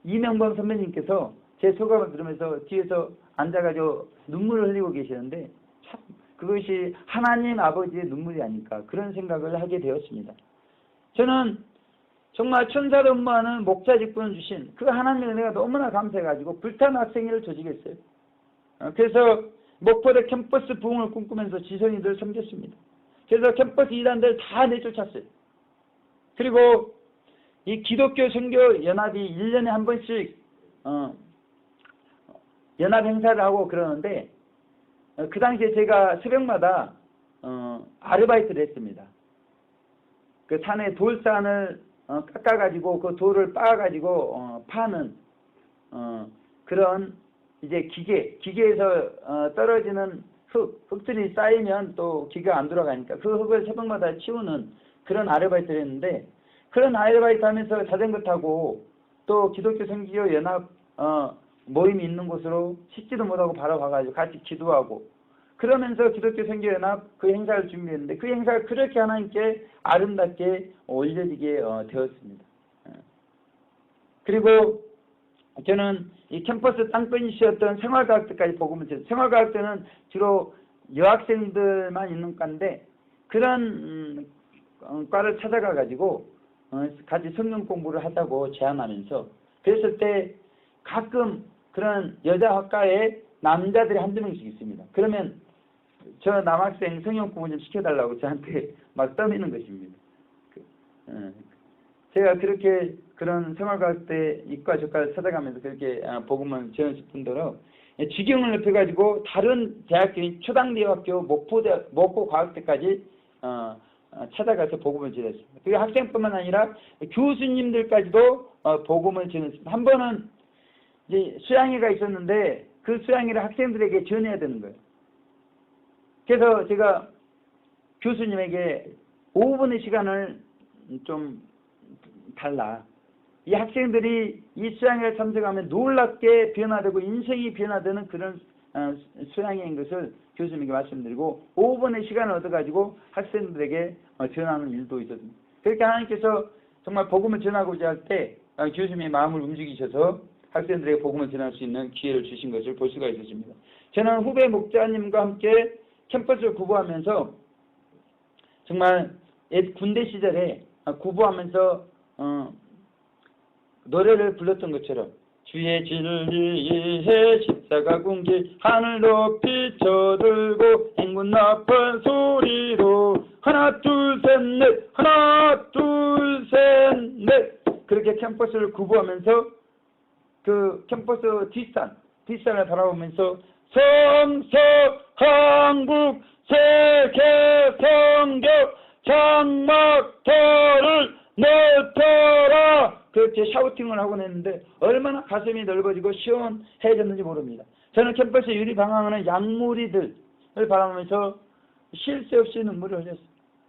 이명범 선배님께서 제 소감을 들으면서 뒤에서 앉아가지고 눈물을 흘리고 계시는데 참 그것이 하나님 아버지의 눈물이 아닐까 그런 생각을 하게 되었습니다. 저는 정말 천사로 업무하는 목자 직분을 주신 그 하나님의 은혜가 너무나 감사해가지고 불타는 학생회를 조직했어요. 그래서 목포대 캠퍼스 부흥을 꿈꾸면서 지성이들 섬겼습니다. 그래서 캠퍼스 이단들 다 내쫓았어요. 그리고 이 기독교 선교 연합이 1년에 한 번씩 연합 행사를 하고 그러는데 그 당시에 제가 새벽마다 아르바이트를 했습니다. 그 산에 돌산을 깎아가지고 그 돌을 빻아가지고 파는 그런 이제 기계에서 떨어지는 흙들이 쌓이면 또 기계가 안 돌아가니까 그 흙을 새벽마다 치우는 그런 아르바이트를 했는데 그런 아르바이트 하면서 자전거 타고 또 기독교 선교 연합 모임이 있는 곳으로 씻지도 못하고 바로 가가지고 같이 기도하고 그러면서 기독교 선교 연합 그 행사를 준비했는데 그 행사가 그렇게 하나님께 아름답게 올려지게 되었습니다. 그리고 저는 이 캠퍼스 땅끝이었던 생활과학대까지 복음을 전했어요. 생활과학대는 주로 여학생들만 있는 과인데 그런 과를 찾아가 가지고 같이 성경 공부를 하자고 제안하면서 그랬을 때 가끔 그런 여자 학과에 남자들이 한두 명씩 있습니다. 그러면 저 남학생 성경 공부 좀 시켜달라고 저한테 막 떠미는 것입니다. 제가 그렇게 그런 생활과학대 이과 저과를 찾아가면서 그렇게 복음을 전했을 뿐더러 지경을 넓혀가지고 다른 대학교인 초당대학교 목포과학대까지 찾아가서 복음을 전했습니다. 그리고 학생뿐만 아니라 교수님들까지도 복음을 전했습니다. 한 번은 이제 수양회가 있었는데 그 수양회를 학생들에게 전해야 되는 거예요. 그래서 제가 교수님에게 5분의 시간을 좀 달라. 이 학생들이 이 수양회에 참석하면 놀랍게 변화되고 인생이 변화되는 그런 수양회인 것을 교수님에게 말씀드리고 5분의 시간을 얻어가지고 학생들에게 전하는 일도 있었습니다. 그렇게 하나님께서 정말 복음을 전하고자 할 때 교수님의 마음을 움직이셔서 학생들에게 복음을 전할 수 있는 기회를 주신 것을 볼 수가 있었습니다. 저는 후배 목자님과 함께 캠퍼스를 구부하면서 정말 옛 군대 시절에 구부하면서 노래를 불렀던 것처럼 주의 진리에 십자가 군길 하늘 높이 쳐들고 행군 높은 소리로 하나 둘 셋 넷 하나 둘 셋 넷 그렇게 캠퍼스를 구부하면서 그 캠퍼스 뒷산을 바라보면서 성서 한국 세계 성교 장막터를 넓혀라 그렇게 샤우팅을 하곤 했는데 얼마나 가슴이 넓어지고 시원해졌는지 모릅니다. 저는 캠퍼스 유리 방황하는 양무리들을 바라보면서 쉴 새 없이 눈물을 흘렸습니다.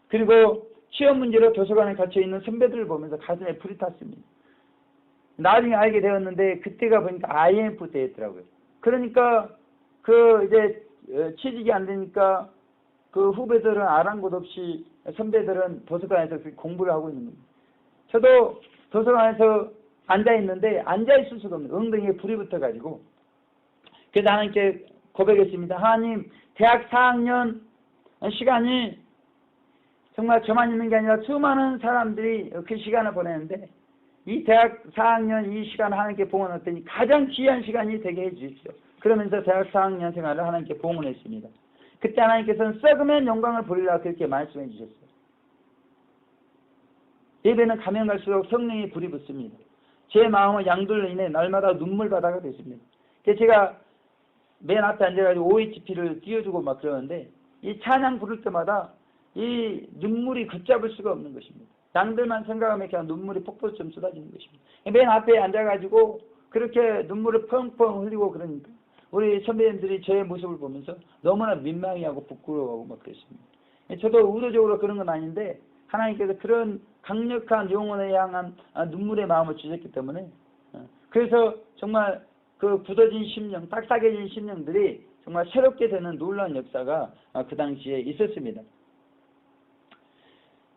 그리고 시험 문제로 도서관에 갇혀있는 선배들을 보면서 가슴에 불이 탔습니다. 나중에 알게 되었는데 그때가 보니까 IMF 때였더라고요. 그러니까 그 이제 취직이 안 되니까 그 후배들은 아랑곳 없이 선배들은 도서관에서 공부를 하고 있는 겁니다. 저도 도서관에서 앉아있는데 앉아있을 수가 없는 엉덩이에 불이 붙어가지고 그래서 하나님께 고백했습니다. 하나님 대학 4학년 시간이 정말 저만 있는 게 아니라 수많은 사람들이 그 시간을 보내는데 이 대학 4학년 이 시간 하나님께 봉헌했더니 가장 귀한 시간이 되게 해 주십시오. 그러면서 대학 4학년 생활을 하나님께 봉헌했습니다. 그때 하나님께서는 썩으면 영광을 보리라 그렇게 말씀해 주셨어요. 예배는 가면 갈수록 성령의 불이 붙습니다. 제 마음은 양들로 인해 날마다 눈물바다가 됐습니다. 그래서 제가 맨 앞에 앉아가지고 OHP를 띄워주고 막 그러는데 이 찬양 부를 때마다 이 눈물이 걷잡을 수가 없는 것입니다. 양들만 생각하면 그냥 눈물이 폭포처럼 쏟아지는 것입니다. 맨 앞에 앉아가지고 그렇게 눈물을 펑펑 흘리고 그러니까 우리 선배님들이 저의 모습을 보면서 너무나 민망해하고 부끄러워하고 막 그랬습니다. 저도 의도적으로 그런 건 아닌데 하나님께서 그런 강력한 영혼에 향한 눈물의 마음을 주셨기 때문에 그래서 정말 그 굳어진 심령, 딱딱해진 심령들이 정말 새롭게 되는 놀라운 역사가 그 당시에 있었습니다.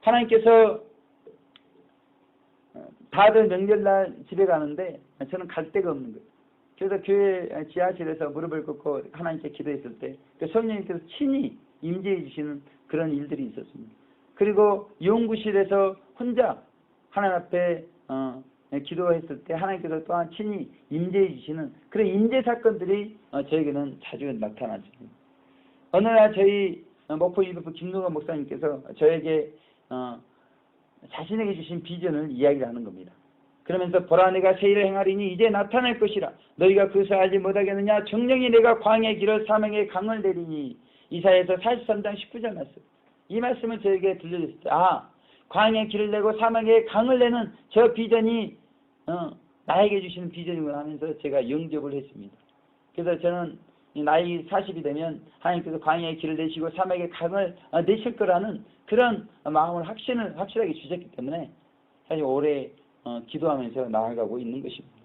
하나님께서 다들 명절날 집에 가는데 저는 갈 데가 없는 거예요. 그래서 교회 지하실에서 무릎을 꿇고 하나님께 기도했을 때 그 성령님께서 친히 임재해 주시는 그런 일들이 있었습니다. 그리고 연구실에서 혼자 하나님 앞에 기도했을 때 하나님께서 또한 친히 임재해 주시는 그런 임재 사건들이 저에게는 자주 나타났습니다. 어느 날 저희 목포 유부부 김동관 목사님께서 저에게 자신에게 주신 비전을 이야기를 하는 겁니다. 그러면서 보라 내가 새 일을 행하리니 이제 나타날 것이라 너희가 그것을 알지 못하겠느냐 정령이 내가 광야의 길을 사명의 강을 내리니 이사야서 43장 19절 말씀. 이 말씀을 저에게 들려줬을 때 광야의 길을 내고 사명의 강을 내는 저 비전이 나에게 주시는 비전이구나 하면서 제가 영접을 했습니다. 그래서 저는 나이 40이 되면 하나님께서 광야의 길을 내시고 사막의 강을 내실 거라는 그런 마음을 확실하게 주셨기 때문에 사실 오래 기도하면서 나아가고 있는 것입니다.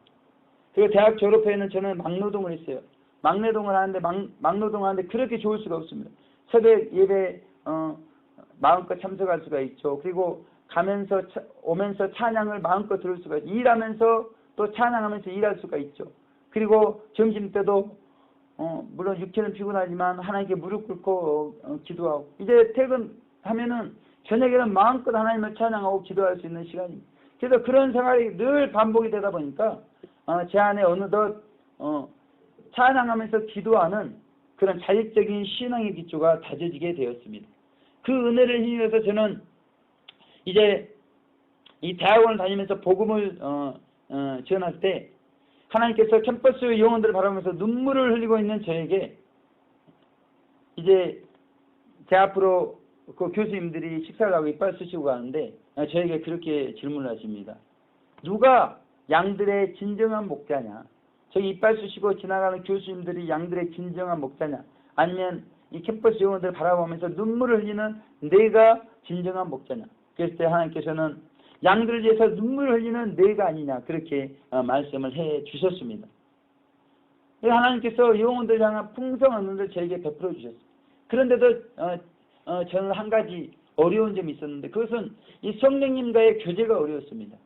그리고 대학 졸업 후에는 저는 막노동을 했어요. 막노동을 하는데 그렇게 좋을 수가 없습니다. 새벽 예배 마음껏 참석할 수가 있죠. 그리고 오면서 찬양을 마음껏 들을 수가 있죠. 일하면서 또 찬양하면서 일할 수가 있죠. 그리고 점심 때도 물론 육체는 피곤하지만 하나님께 무릎 꿇고 기도하고 이제 퇴근하면은 저녁에는 마음껏 하나님을 찬양하고 기도할 수 있는 시간입니다. 그래서 그런 생활이 늘 반복이 되다 보니까 제 안에 어느덧 찬양하면서 기도하는 그런 자율적인 신앙의 기초가 다져지게 되었습니다. 그 은혜를 힘입어서 저는 이제 이 대학원을 다니면서 복음을 전할 때 하나님께서 캠퍼스 영혼들을 바라보면서 눈물을 흘리고 있는 저에게 이제 제 앞으로 그 교수님들이 식사를 하고 이빨 쓰시고 가는데 저에게 그렇게 질문을 하십니다. 누가 양들의 진정한 목자냐? 저기 이빨 쓰시고 지나가는 교수님들이 양들의 진정한 목자냐? 아니면 이 캠퍼스 영혼들을 바라보면서 눈물을 흘리는 내가 진정한 목자냐? 그랬을 때 하나님께서는 양들을 위해서 눈물을 흘리는 내가 아니냐 그렇게 말씀을 해 주셨습니다. 하나님께서 영혼들 향한 풍성한 은혜를 저에게 베풀어 주셨어요. 그런데도 저는 한 가지 어려운 점이 있었는데 그것은 이 성령님과의 교제가 어려웠습니다.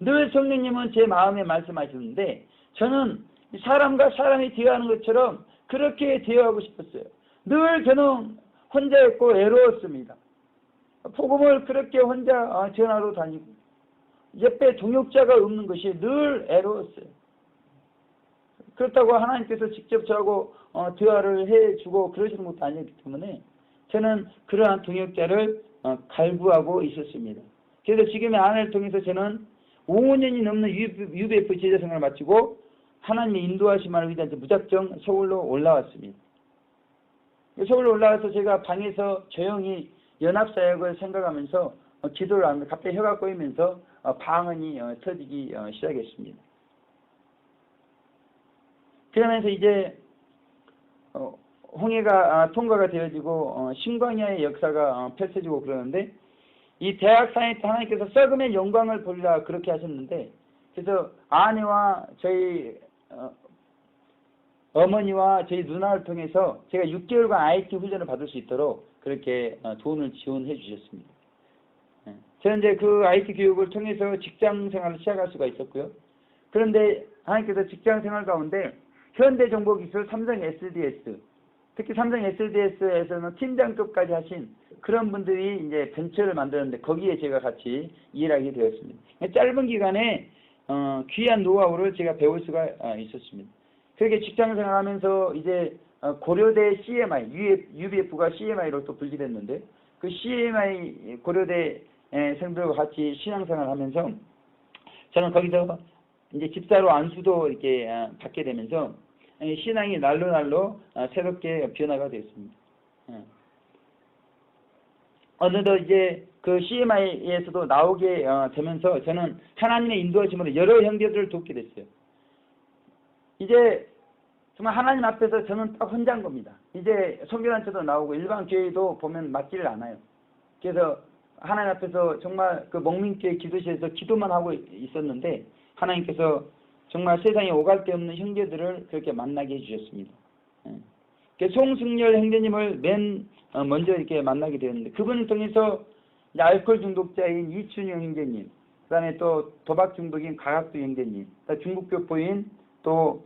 늘 성령님은 제 마음에 말씀하시는데 저는 사람과 사람이 대화하는 것처럼 그렇게 대화하고 싶었어요. 늘 저는 혼자였고 외로웠습니다. 복음을 그렇게 혼자 전하러 다니고 옆에 동역자가 없는 것이 늘 애로웠어요. 그렇다고 하나님께서 직접 저하고 대화를 해주고 그러시는 것도 아니기 때문에 저는 그러한 동역자를 갈구하고 있었습니다. 그래서 지금의 아내를 통해서 저는 5년이 넘는 UBF 제자 생활을 마치고 하나님의 인도하심을 위해서 무작정 서울로 올라왔습니다. 서울로 올라와서 제가 방에서 조용히 연합사역을 생각하면서 기도를 하면서 갑자기 혀가 꼬이면서 방언이 터지기 시작했습니다. 그러면서 이제 홍해가 통과가 되어지고 신광야의 역사가 펼쳐지고 그러는데 이 대학 사이에 하나님께서 썩으면 영광을 보리라 그렇게 하셨는데 그래서 아내와 저희 어머니와 저희 누나를 통해서 제가 6개월간 IT 훈련을 받을 수 있도록 그렇게 돈을 지원해 주셨습니다. 저는 이제 그 IT 교육을 통해서 직장 생활을 시작할 수가 있었고요. 그런데 하나님께서 직장 생활 가운데 현대정보기술 삼성 SDS, 특히 삼성 SDS에서는 팀장급까지 하신 그런 분들이 이제 벤처를 만드는데 거기에 제가 같이 일하게 되었습니다. 짧은 기간에 귀한 노하우를 제가 배울 수가 있었습니다. 그렇게 직장 생활하면서 이제 고려대 CMI, UBF가 CMI로 또 분리됐는데 그 CMI 고려대 생들과 같이 신앙생활하면서 저는 거기서 이제 집사로 안수도 이렇게 받게 되면서 신앙이 날로 새롭게 변화가 되었습니다. 어느덧 이제 그 CMI에서도 나오게 되면서 저는 하나님의 인도하심으로 여러 형제들을 돕게 됐어요. 이제 정말 하나님 앞에서 저는 딱 혼자인 겁니다. 이제 선교단체도 나오고 일반 교회도 보면 맞지를 않아요. 그래서 하나님 앞에서 정말 그 목민교회 기도실에서 기도만 하고 있었는데 하나님께서 정말 세상에 오갈 데 없는 형제들을 그렇게 만나게 해주셨습니다. 송승열 형제님을 맨 먼저 이렇게 만나게 되었는데 그분을 통해서 이제 알코올 중독자인 이춘영 형제님, 그 다음에 또 도박 중독인 가학두 형제님, 중국 교포인 또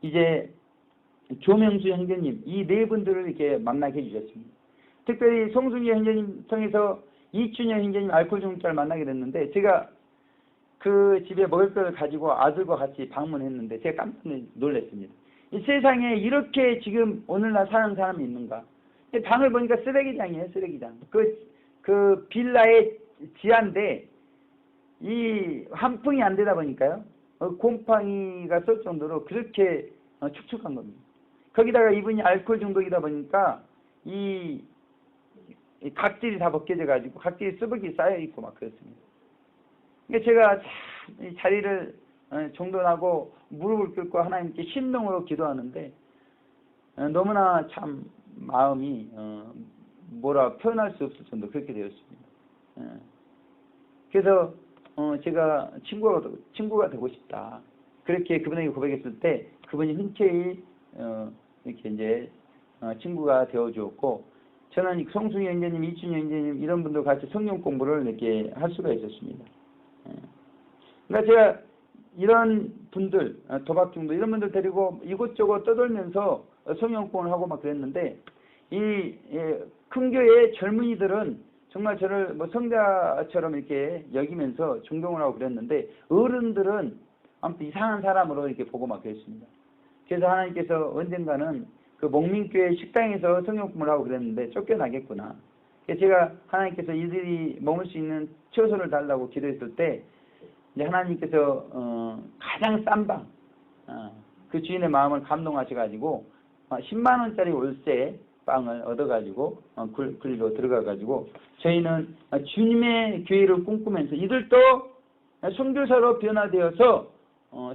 이제 조명수 형제님, 이 네 분들을 이렇게 만나게 해주셨습니다. 특별히 송승열 형제님 통해서 이춘영 형제님 알코올 중독자를 만나게 됐는데 제가 그 집에 먹을 것을 가지고 아들과 같이 방문했는데 제가 깜짝 놀랐습니다. 이 세상에 이렇게 지금 오늘날 사는 사람이 있는가? 방을 보니까 쓰레기장이에요, 쓰레기장. 그 빌라의 지하인데 이 한풍이 안 되다 보니까요. 곰팡이가 쏠 정도로 그렇게 축축한 겁니다. 거기다가 이분이 알코올 중독이다 보니까 이 각질이 다 벗겨져 가지고 각질이 수북이 쌓여 있고 막 그렇습니다. 그러니까 제가 이 자리를 정돈하고 무릎을 꿇고 하나님께 심령으로 기도하는데 너무나 참 마음이 뭐라 표현할 수 없을 정도 그렇게 되었습니다. 그래서 제가 친구가 되고 싶다. 그렇게 그분에게 고백했을 때 그분이 흔쾌히 이렇게 이제 친구가 되어 주었고 저는 송승희 형제님, 이춘희 형제님 이런 분들 같이 성경 공부를 이렇게 할 수가 있었습니다. 그러니까 제가 이런 분들, 도박 중독 이런 분들 데리고 이곳저곳 떠돌면서 성경 공부를 하고 막 그랬는데 이 큰 교회의 젊은이들은 정말 저를 뭐 성자처럼 이렇게 여기면서 존경을 하고 그랬는데 어른들은 아무튼 이상한 사람으로 이렇게 보고 막 그랬습니다. 그래서 하나님께서 언젠가는 그 목민교회 식당에서 성경 공부를 하고 그랬는데 쫓겨나겠구나. 그래서 제가 하나님께서 이들이 머물 수 있는 처소를 달라고 기도했을 때 이제 하나님께서 가장 싼 방, 그 주인의 마음을 감동하셔가지고 10만 원짜리 월세 빵을 얻어가지고 굴리러 들어가가지고 저희는 주님의 교회를 꿈꾸면서 이들도 선교사로 변화되어서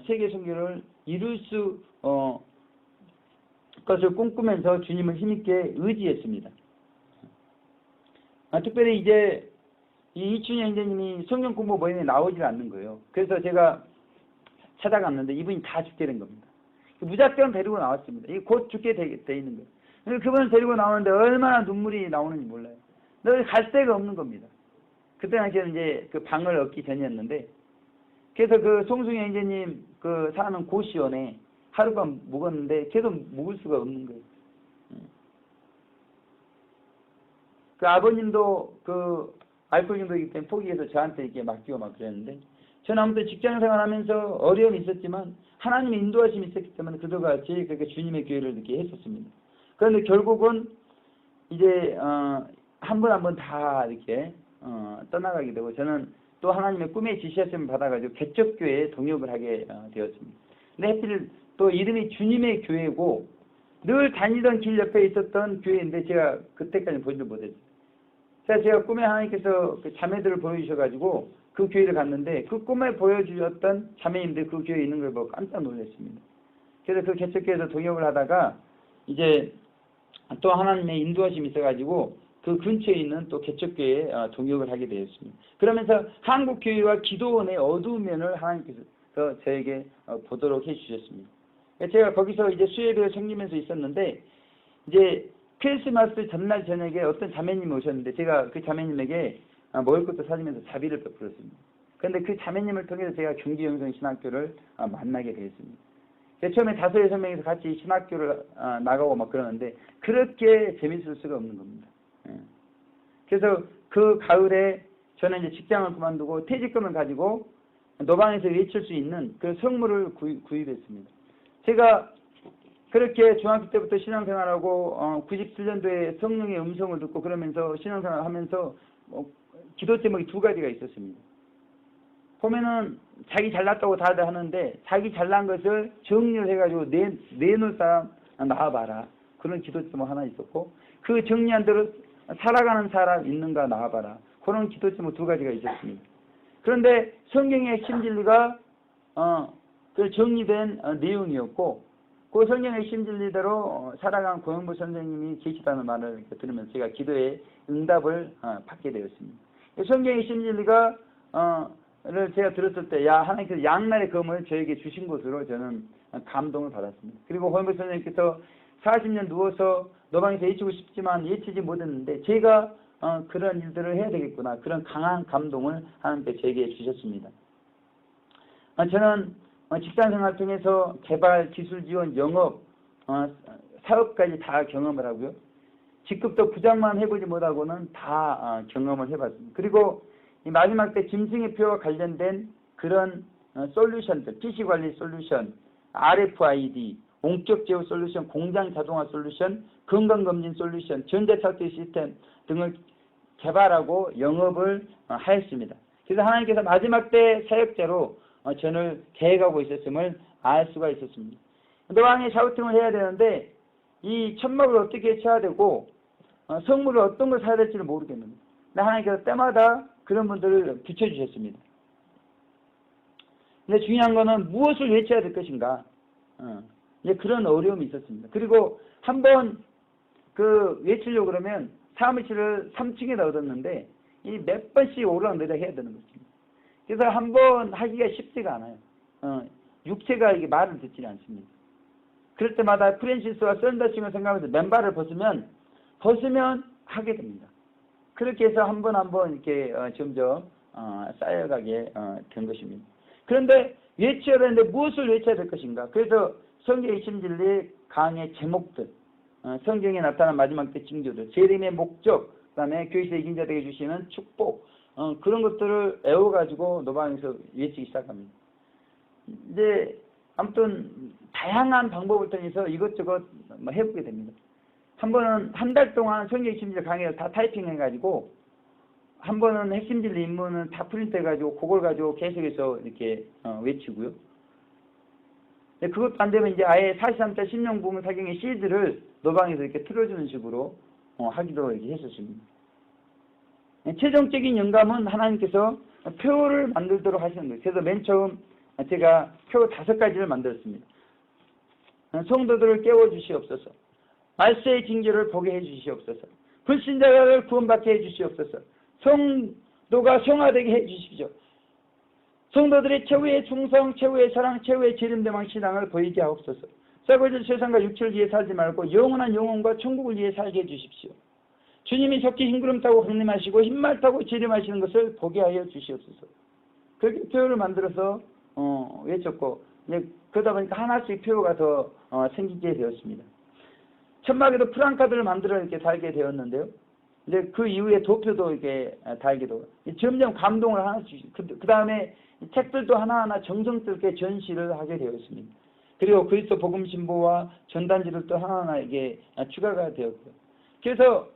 세계 선교를 이룰 수 것을 꿈꾸면서 주님을 힘있게 의지했습니다. 특별히 이제 이 이춘희 형제님이 성경 공부 모임에 나오질 않는 거예요. 그래서 제가 찾아갔는데 이분이 다 죽게 된 겁니다. 무작정 데리고 나왔습니다. 곧 죽게 돼 있는 거예요. 그분을 데리고 나오는데 얼마나 눈물이 나오는지 몰라요. 늘 갈 데가 없는 겁니다. 그때 당시에는 이제 그 방을 얻기 전이었는데 그래서 그 송승희 형제님 그 사는 고시원에 하룻밤 묵었는데 계속 묵을 수가 없는 거예요. 그 아버님도 그 알코올 중독이기 때문에 포기해서 저한테 이렇게 맡기고 막 그랬는데 저는 아무튼 직장 생활하면서 어려움이 있었지만 하나님의 인도하심이 있었기 때문에 그들과 같이 그렇게 주님의 교회를 이렇게 했었습니다. 그런데 결국은 이제 한 번 한 번 다 이렇게 떠나가게 되고 저는 또 하나님의 꿈의 지시하심을 받아가지고 개척교회에 동역을 하게 되었습니다. 근데 하필 또 이름이 주님의 교회고 늘 다니던 길 옆에 있었던 교회인데 제가 그때까지 보지를 못했어요. 제가 꿈에 하나님께서 그 자매들을 보여주셔가지고 그 교회를 갔는데 그 꿈에 보여주셨던 자매님들 그 교회에 있는 걸 보고 깜짝 놀랐습니다. 그래서 그 개척교회에서 동역을 하다가 이제 또 하나님의 인도하심이 있어가지고 그 근처에 있는 또 개척교회에 동역을 하게 되었습니다. 그러면서 한국교회와 기도원의 어두운 면을 하나님께서 저에게 보도록 해주셨습니다. 제가 거기서 이제 수예배를 섬기면서 있었는데 이제 크리스마스 전날 저녁에 어떤 자매님이 오셨는데 제가 그 자매님에게 먹을 것도 사주면서 자비를 베풀었습니다. 그런데 그 자매님을 통해서 제가 중기영성 신학교를 만나게 되었습니다. 처음에 5-6명이서 같이 신학교를 나가고 막 그러는데 그렇게 재밌을 수가 없는 겁니다. 그래서 그 가을에 저는 이제 직장을 그만두고 퇴직금을 가지고 노방에서 외칠 수 있는 그 성물을 구입했습니다. 제가 그렇게 중학교 때부터 신앙생활하고 97년도에 성령의 음성을 듣고 그러면서 신앙생활을 하면서 기도 제목이 두 가지가 있었습니다. 보면은 자기 잘났다고 다들 하는데 자기 잘난 것을 정리를 해가지고 내놓을 사람 나와봐라. 그런 기도 제목 하나 있었고 그 정리한 대로 살아가는 사람 있는가 나와봐라. 그런 기도 제목 두 가지가 있었습니다. 그런데 성경의 핵심 진리가 그 정리된 내용이었고 그 성경의 핵심 진리대로 살아간 고영부 선생님이 계시다는 말을 들으면서 제가 기도에 응답을 받게 되었습니다. 성경의 핵심 진리가 를 제가 들었을 때 하나님께서 양날의 검을 저에게 주신 것으로 저는 감동을 받았습니다. 그리고 고영부 선생님께서 40년 누워서 노방에서 예치고 싶지만 예치지 못했는데 제가 그런 일들을 해야 되겠구나. 그런 강한 감동을 하나님께 제게 주셨습니다. 저는 직장생활 통해서 개발, 기술 지원, 영업, 사업까지 다 경험을 하고요. 직급도 부장만 해보지 못하고는 다 경험을 해봤습니다. 그리고 이 마지막 때 짐승의 표와 관련된 그런 솔루션들, PC관리 솔루션, RFID, 원격 제어 솔루션, 공장 자동화 솔루션, 건강검진 솔루션, 전자착취 시스템 등을 개발하고 영업을 하였습니다. 그래서 하나님께서 마지막 때 사역자로 저를 계획하고 있었음을 알 수가 있었습니다. 노왕의 샤우팅을 해야 되는데 이 천막을 어떻게 쳐야 되고 성물을 어떤 걸 사야 될지를 모르겠는데 하나님께서 때마다 그런 분들을 비춰주셨습니다. 근데 중요한 거는 무엇을 외쳐야 될 것인가 이제 그런 어려움이 있었습니다. 그리고 한번 그 외치려고 그러면 사무실을 3층에다 얻었는데 이 몇 번씩 오르락 내리락 해야 되는 것입니다. 그래서 한번 하기가 쉽지가 않아요. 육체가 이게 말을 듣지 않습니다. 그럴 때마다 프랜시스와 썬더싱을 생각하면서 맨발을 벗으면 하게 됩니다. 그렇게 해서 한 번 이렇게 점점 쌓여가게 된 것입니다. 그런데 외쳐야 되는데 무엇을 외쳐야 될 것인가? 그래서 성경의 핵심 진리 강의 제목들, 성경에 나타난 마지막 때 징조들, 재림의 목적, 그 다음에 교회에서 이긴 자들에게 주시는 축복, 그런 것들을 애워가지고 노방에서 외치기 시작합니다. 이제 아무튼 다양한 방법을 통해서 이것저것 해보게 됩니다. 한 번은 한 달 동안 성경 핵심 진리 강의를 다 타이핑해가지고 한 번은 핵심 진리 인문은 다 프린트해가지고 그걸 가지고 계속해서 이렇게 외치고요. 그것도 안 되면 이제 아예 43자 신령 부문 사경의 CD를 노방에서 이렇게 틀어주는 식으로 하기도 이렇게 했었습니다. 최종적인 영감은 하나님께서 표를 만들도록 하시는 거예요. 그래서 맨 처음 제가 표 5가지를 만들었습니다. 성도들을 깨워주시옵소서. 말세의 징조를 보게 해주시옵소서. 불신자를 구원받게 해주시옵소서. 성도가 성화되게 해주십시오. 성도들의 최후의 충성, 최후의 사랑, 최후의 재림대망 신앙을 보이게 하옵소서. 썩어질 세상과 육체를 위해 살지 말고 영원한 영혼과 천국을 위해 살게 해주십시오. 주님이 적기 흰구름 타고 강림하시고 흰말 타고 재림하시는 것을 보게 하여 주시옵소서. 그렇게 표를 만들어서 외쳤고 그러다 보니까 하나씩 표가 더 생기게 되었습니다. 천막에도 프랑카드를 만들어 이렇게 달게 되었는데요. 이제 그 이후에 도표도 이렇게 달기도 점점 감동을 하나씩 그 다음에 책들도 하나하나 정성스럽게 전시를 하게 되었습니다. 그리고 그리스도 복음 신보와 전단지를 또 하나하나 이게 추가가 되었고요. 그래서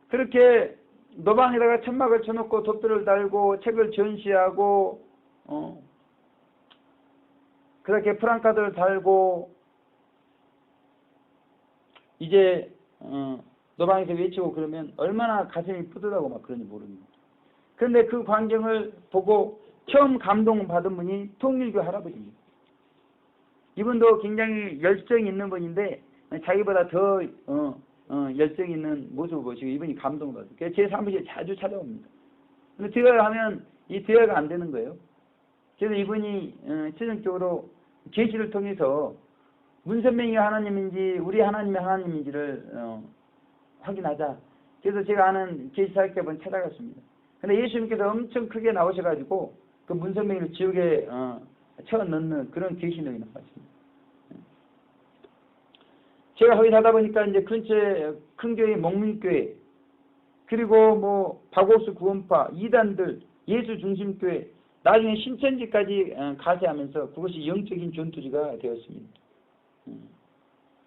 그렇게 노방에다가 천막을 쳐놓고 도표를 달고 책을 전시하고 그렇게 프랑카드를 달고 이제 노방에서 외치고 그러면 얼마나 가슴이 뿌듯하고 막 그런지 모릅니다. 그런데 그 광경을 보고 처음 감동받은 분이 통일교 할아버지입니다. 이분도 굉장히 열정이 있는 분인데 자기보다 더 열정 있는 모습을 보시고 이분이 감동을 받아요. 그래서 제 사무실에 자주 찾아옵니다. 근데 대화를 하면 이 대화가 안 되는 거예요. 그래서 이분이 최종적으로 계시를 통해서 문선명이 하나님인지 우리 하나님이 하나님인지를 확인하자. 그래서 제가 아는 계시 사역자분 찾아갔습니다. 근데 예수님께서 엄청 크게 나오셔가지고 그 문선명이를 지옥에 채워 넣는 그런 계시능이 나왔습니다. 제가 거기 가다 보니까 이제 근처에 큰 교회 목민교회 그리고 뭐 박옥수 구원파 이단들 예수 중심교회 나중에 신천지까지 가세하면서 그것이 영적인 전투지가 되었습니다.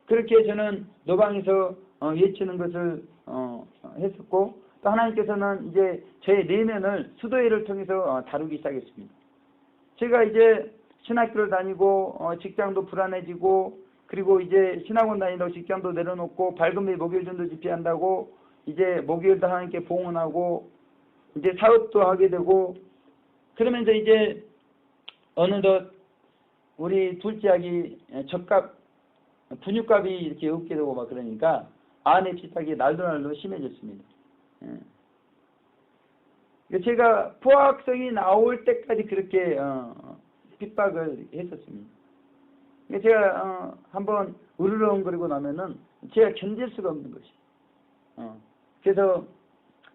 그렇게 저는 노방에서 외치는 것을 했었고, 또 하나님께서는 이제 제 내면을 수도회를 통해서 다루기 시작했습니다. 제가 이제 신학교를 다니고 직장도 불안해지고, 그리고 이제 신학원 다니다고 직장도 내려놓고 밝은비 목요일전도 집회한다고 이제 목요일도 하나님께 봉헌하고 이제 사업도 하게 되고, 그러면서 이제 어느덧 우리 둘째 아기 젖값 분유값이 이렇게 없게 되고 막 그러니까 아내 피탁이 날도 심해졌습니다. 제가 포학생이 나올 때까지 그렇게 핍박을 했었습니다. 제가 한번 으르렁거리고 나면은 제가 견딜 수가 없는 것이. 그래서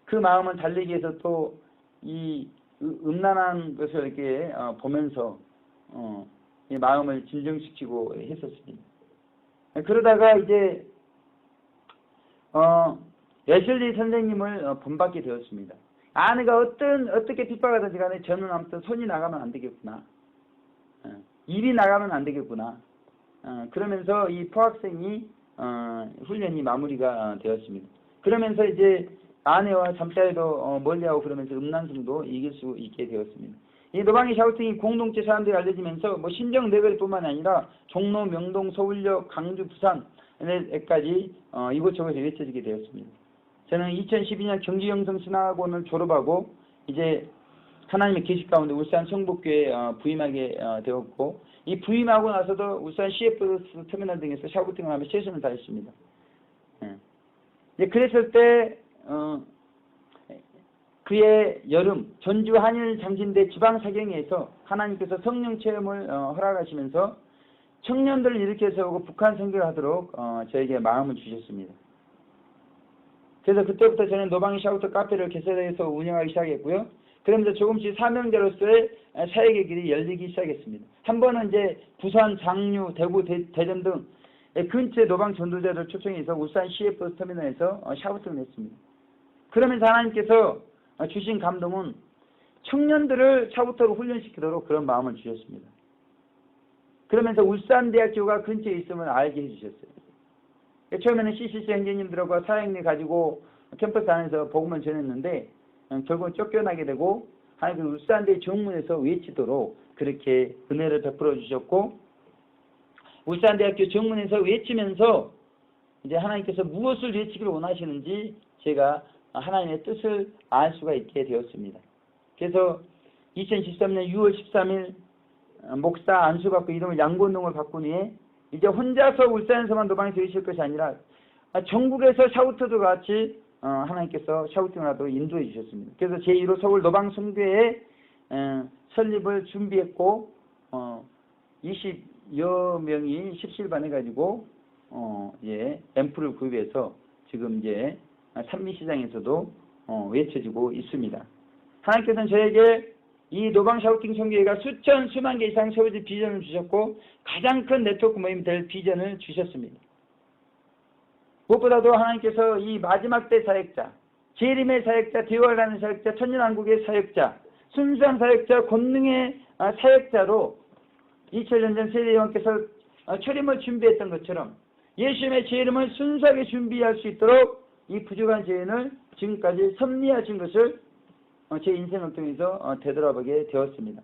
그 마음을 달래기 위해서 또 이 음란한 것을 이렇게 보면서 이 마음을 진정시키고 했었습니다. 그러다가 이제 애슐리 선생님을 본받게 되었습니다. 아내가 어떻게 핍박하든지 간에 저는 아무튼 손이 나가면 안 되겠구나. 입이 나가면 안 되겠구나. 그러면서 이 포학생이 훈련이 마무리가 되었습니다. 그러면서 이제 아내와 잠자리도 멀리하고 그러면서 음란성도 이길 수 있게 되었습니다. 이 노방의 샤우팅이 공동체 사람들이 알려지면서 뭐 신정 네거리뿐만 아니라 종로, 명동, 서울역, 강주, 부산에까지 이곳저곳에 외쳐지게 되었습니다. 저는 2012년 경주영성신학원을 졸업하고 이제 하나님의 계시 가운데 울산 성북교회에 부임하게 되었고, 이 부임하고 나서도 울산 CFS 터미널 등에서 샤우팅을 하며 최선을 다했습니다. 그랬을 때 그의 여름 전주 한일 장진대 지방사경회에서 하나님께서 성령 체험을 허락하시면서 청년들을 일으켜 세우고 북한 선교를 하도록 저에게 마음을 주셨습니다. 그래서 그때부터 저는 노방이 샤우터 카페를 개설해서 운영하기 시작했고요. 그러면서 조금씩 사명자로서의 사역의 길이 열리기 시작했습니다. 한 번은 이제 부산, 장류, 대구, 대전 등 근처 노방 전도자를 초청해서 울산 CFS 터미널에서 샤우팅을 했습니다. 그러면서 하나님께서 주신 감동은 청년들을 샤우터로 훈련시키도록 그런 마음을 주셨습니다. 그러면서 울산대학교가 근처에 있음을 알게 해주셨어요. 처음에는 CCC 행제님들과 사역을 가지고 캠퍼스 안에서 복음을 전했는데 결국은 쫓겨나게 되고 하나님 울산대 정문에서 외치도록 그렇게 은혜를 베풀어 주셨고, 울산대학교 정문에서 외치면서 이제 하나님께서 무엇을 외치기를 원하시는지 제가 하나님의 뜻을 알 수가 있게 되었습니다. 그래서 2013년 6월 13일 목사 안수받고 이름을 양곤동을 바꾼 후에 이제 혼자서 울산에서만 노방에서 계실 것이 아니라 전국에서 샤우터도 같이 하나님께서 샤우팅을 하도록 인도해 주셨습니다. 그래서 제1호 서울 노방 선교회 설립을 준비했고 20여 명이 십실반 해가지고 앰프를 구입해서 지금 이제 산미시장에서도 외쳐지고 있습니다. 하나님께서는 저에게 이 노방 샤우팅 선교회가 수만 개 이상 세워질 비전을 주셨고 가장 큰 네트워크 모임이 될 비전을 주셨습니다. 무엇보다도 하나님께서 이 마지막 때 사역자, 재림의 사역자, 대화라는 사역자, 천년왕국의 사역자, 순수한 사역자, 권능의 사역자로 2000년 전 세례요한께서 초림을 준비했던 것처럼 예수님의 재림을 순수하게 준비할 수 있도록 이 부족한 죄인을 지금까지 섭리하신 것을 제 인생을 통해서 되돌아보게 되었습니다.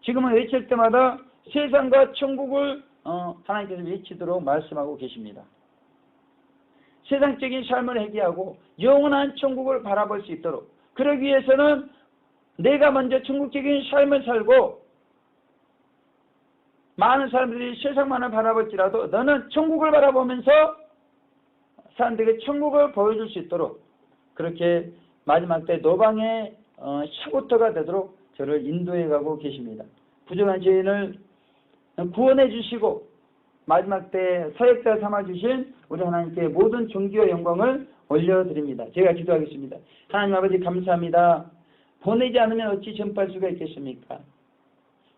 지금은 외칠 때마다 세상과 천국을 하나님께서 외치도록 말씀하고 계십니다. 세상적인 삶을 회개하고 영원한 천국을 바라볼 수 있도록, 그러기 위해서는 내가 먼저 천국적인 삶을 살고 많은 사람들이 세상만을 바라볼지라도 너는 천국을 바라보면서 사람들에게 천국을 보여줄 수 있도록 그렇게 마지막 때 노방의 샤우터가 되도록 저를 인도해 가고 계십니다. 부정한 죄인을 구원해 주시고 마지막 때 사역자 삼아주신 우리 하나님께 모든 존귀와 영광을 올려드립니다. 제가 기도하겠습니다. 하나님 아버지 감사합니다. 보내지 않으면 어찌 전파할 수가 있겠습니까?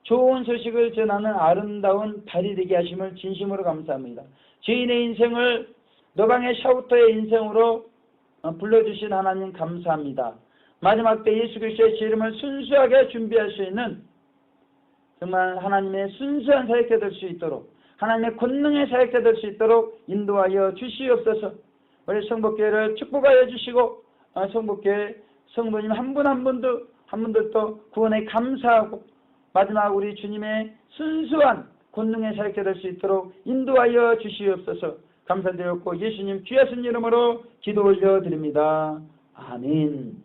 좋은 소식을 전하는 아름다운 달이 되게 하심을 진심으로 감사합니다. 죄인의 인생을 노방의 샤우터의 인생으로 불러주신 하나님 감사합니다. 마지막 때 예수 그리스도의 이름을 순수하게 준비할 수 있는 정말 하나님의 순수한 사역자 될 수 있도록 하나님의 권능의 사역자 될 수 있도록 인도하여 주시옵소서. 우리 성복교회를 축복하여 주시고 성복교회 성도님 한 분 한 분들도 구원에 감사하고 마지막 우리 주님의 순수한 권능의 사역자 될 수 있도록 인도하여 주시옵소서. 감사드렸고 예수님 귀하신 이름으로 기도 올려드립니다. 아멘.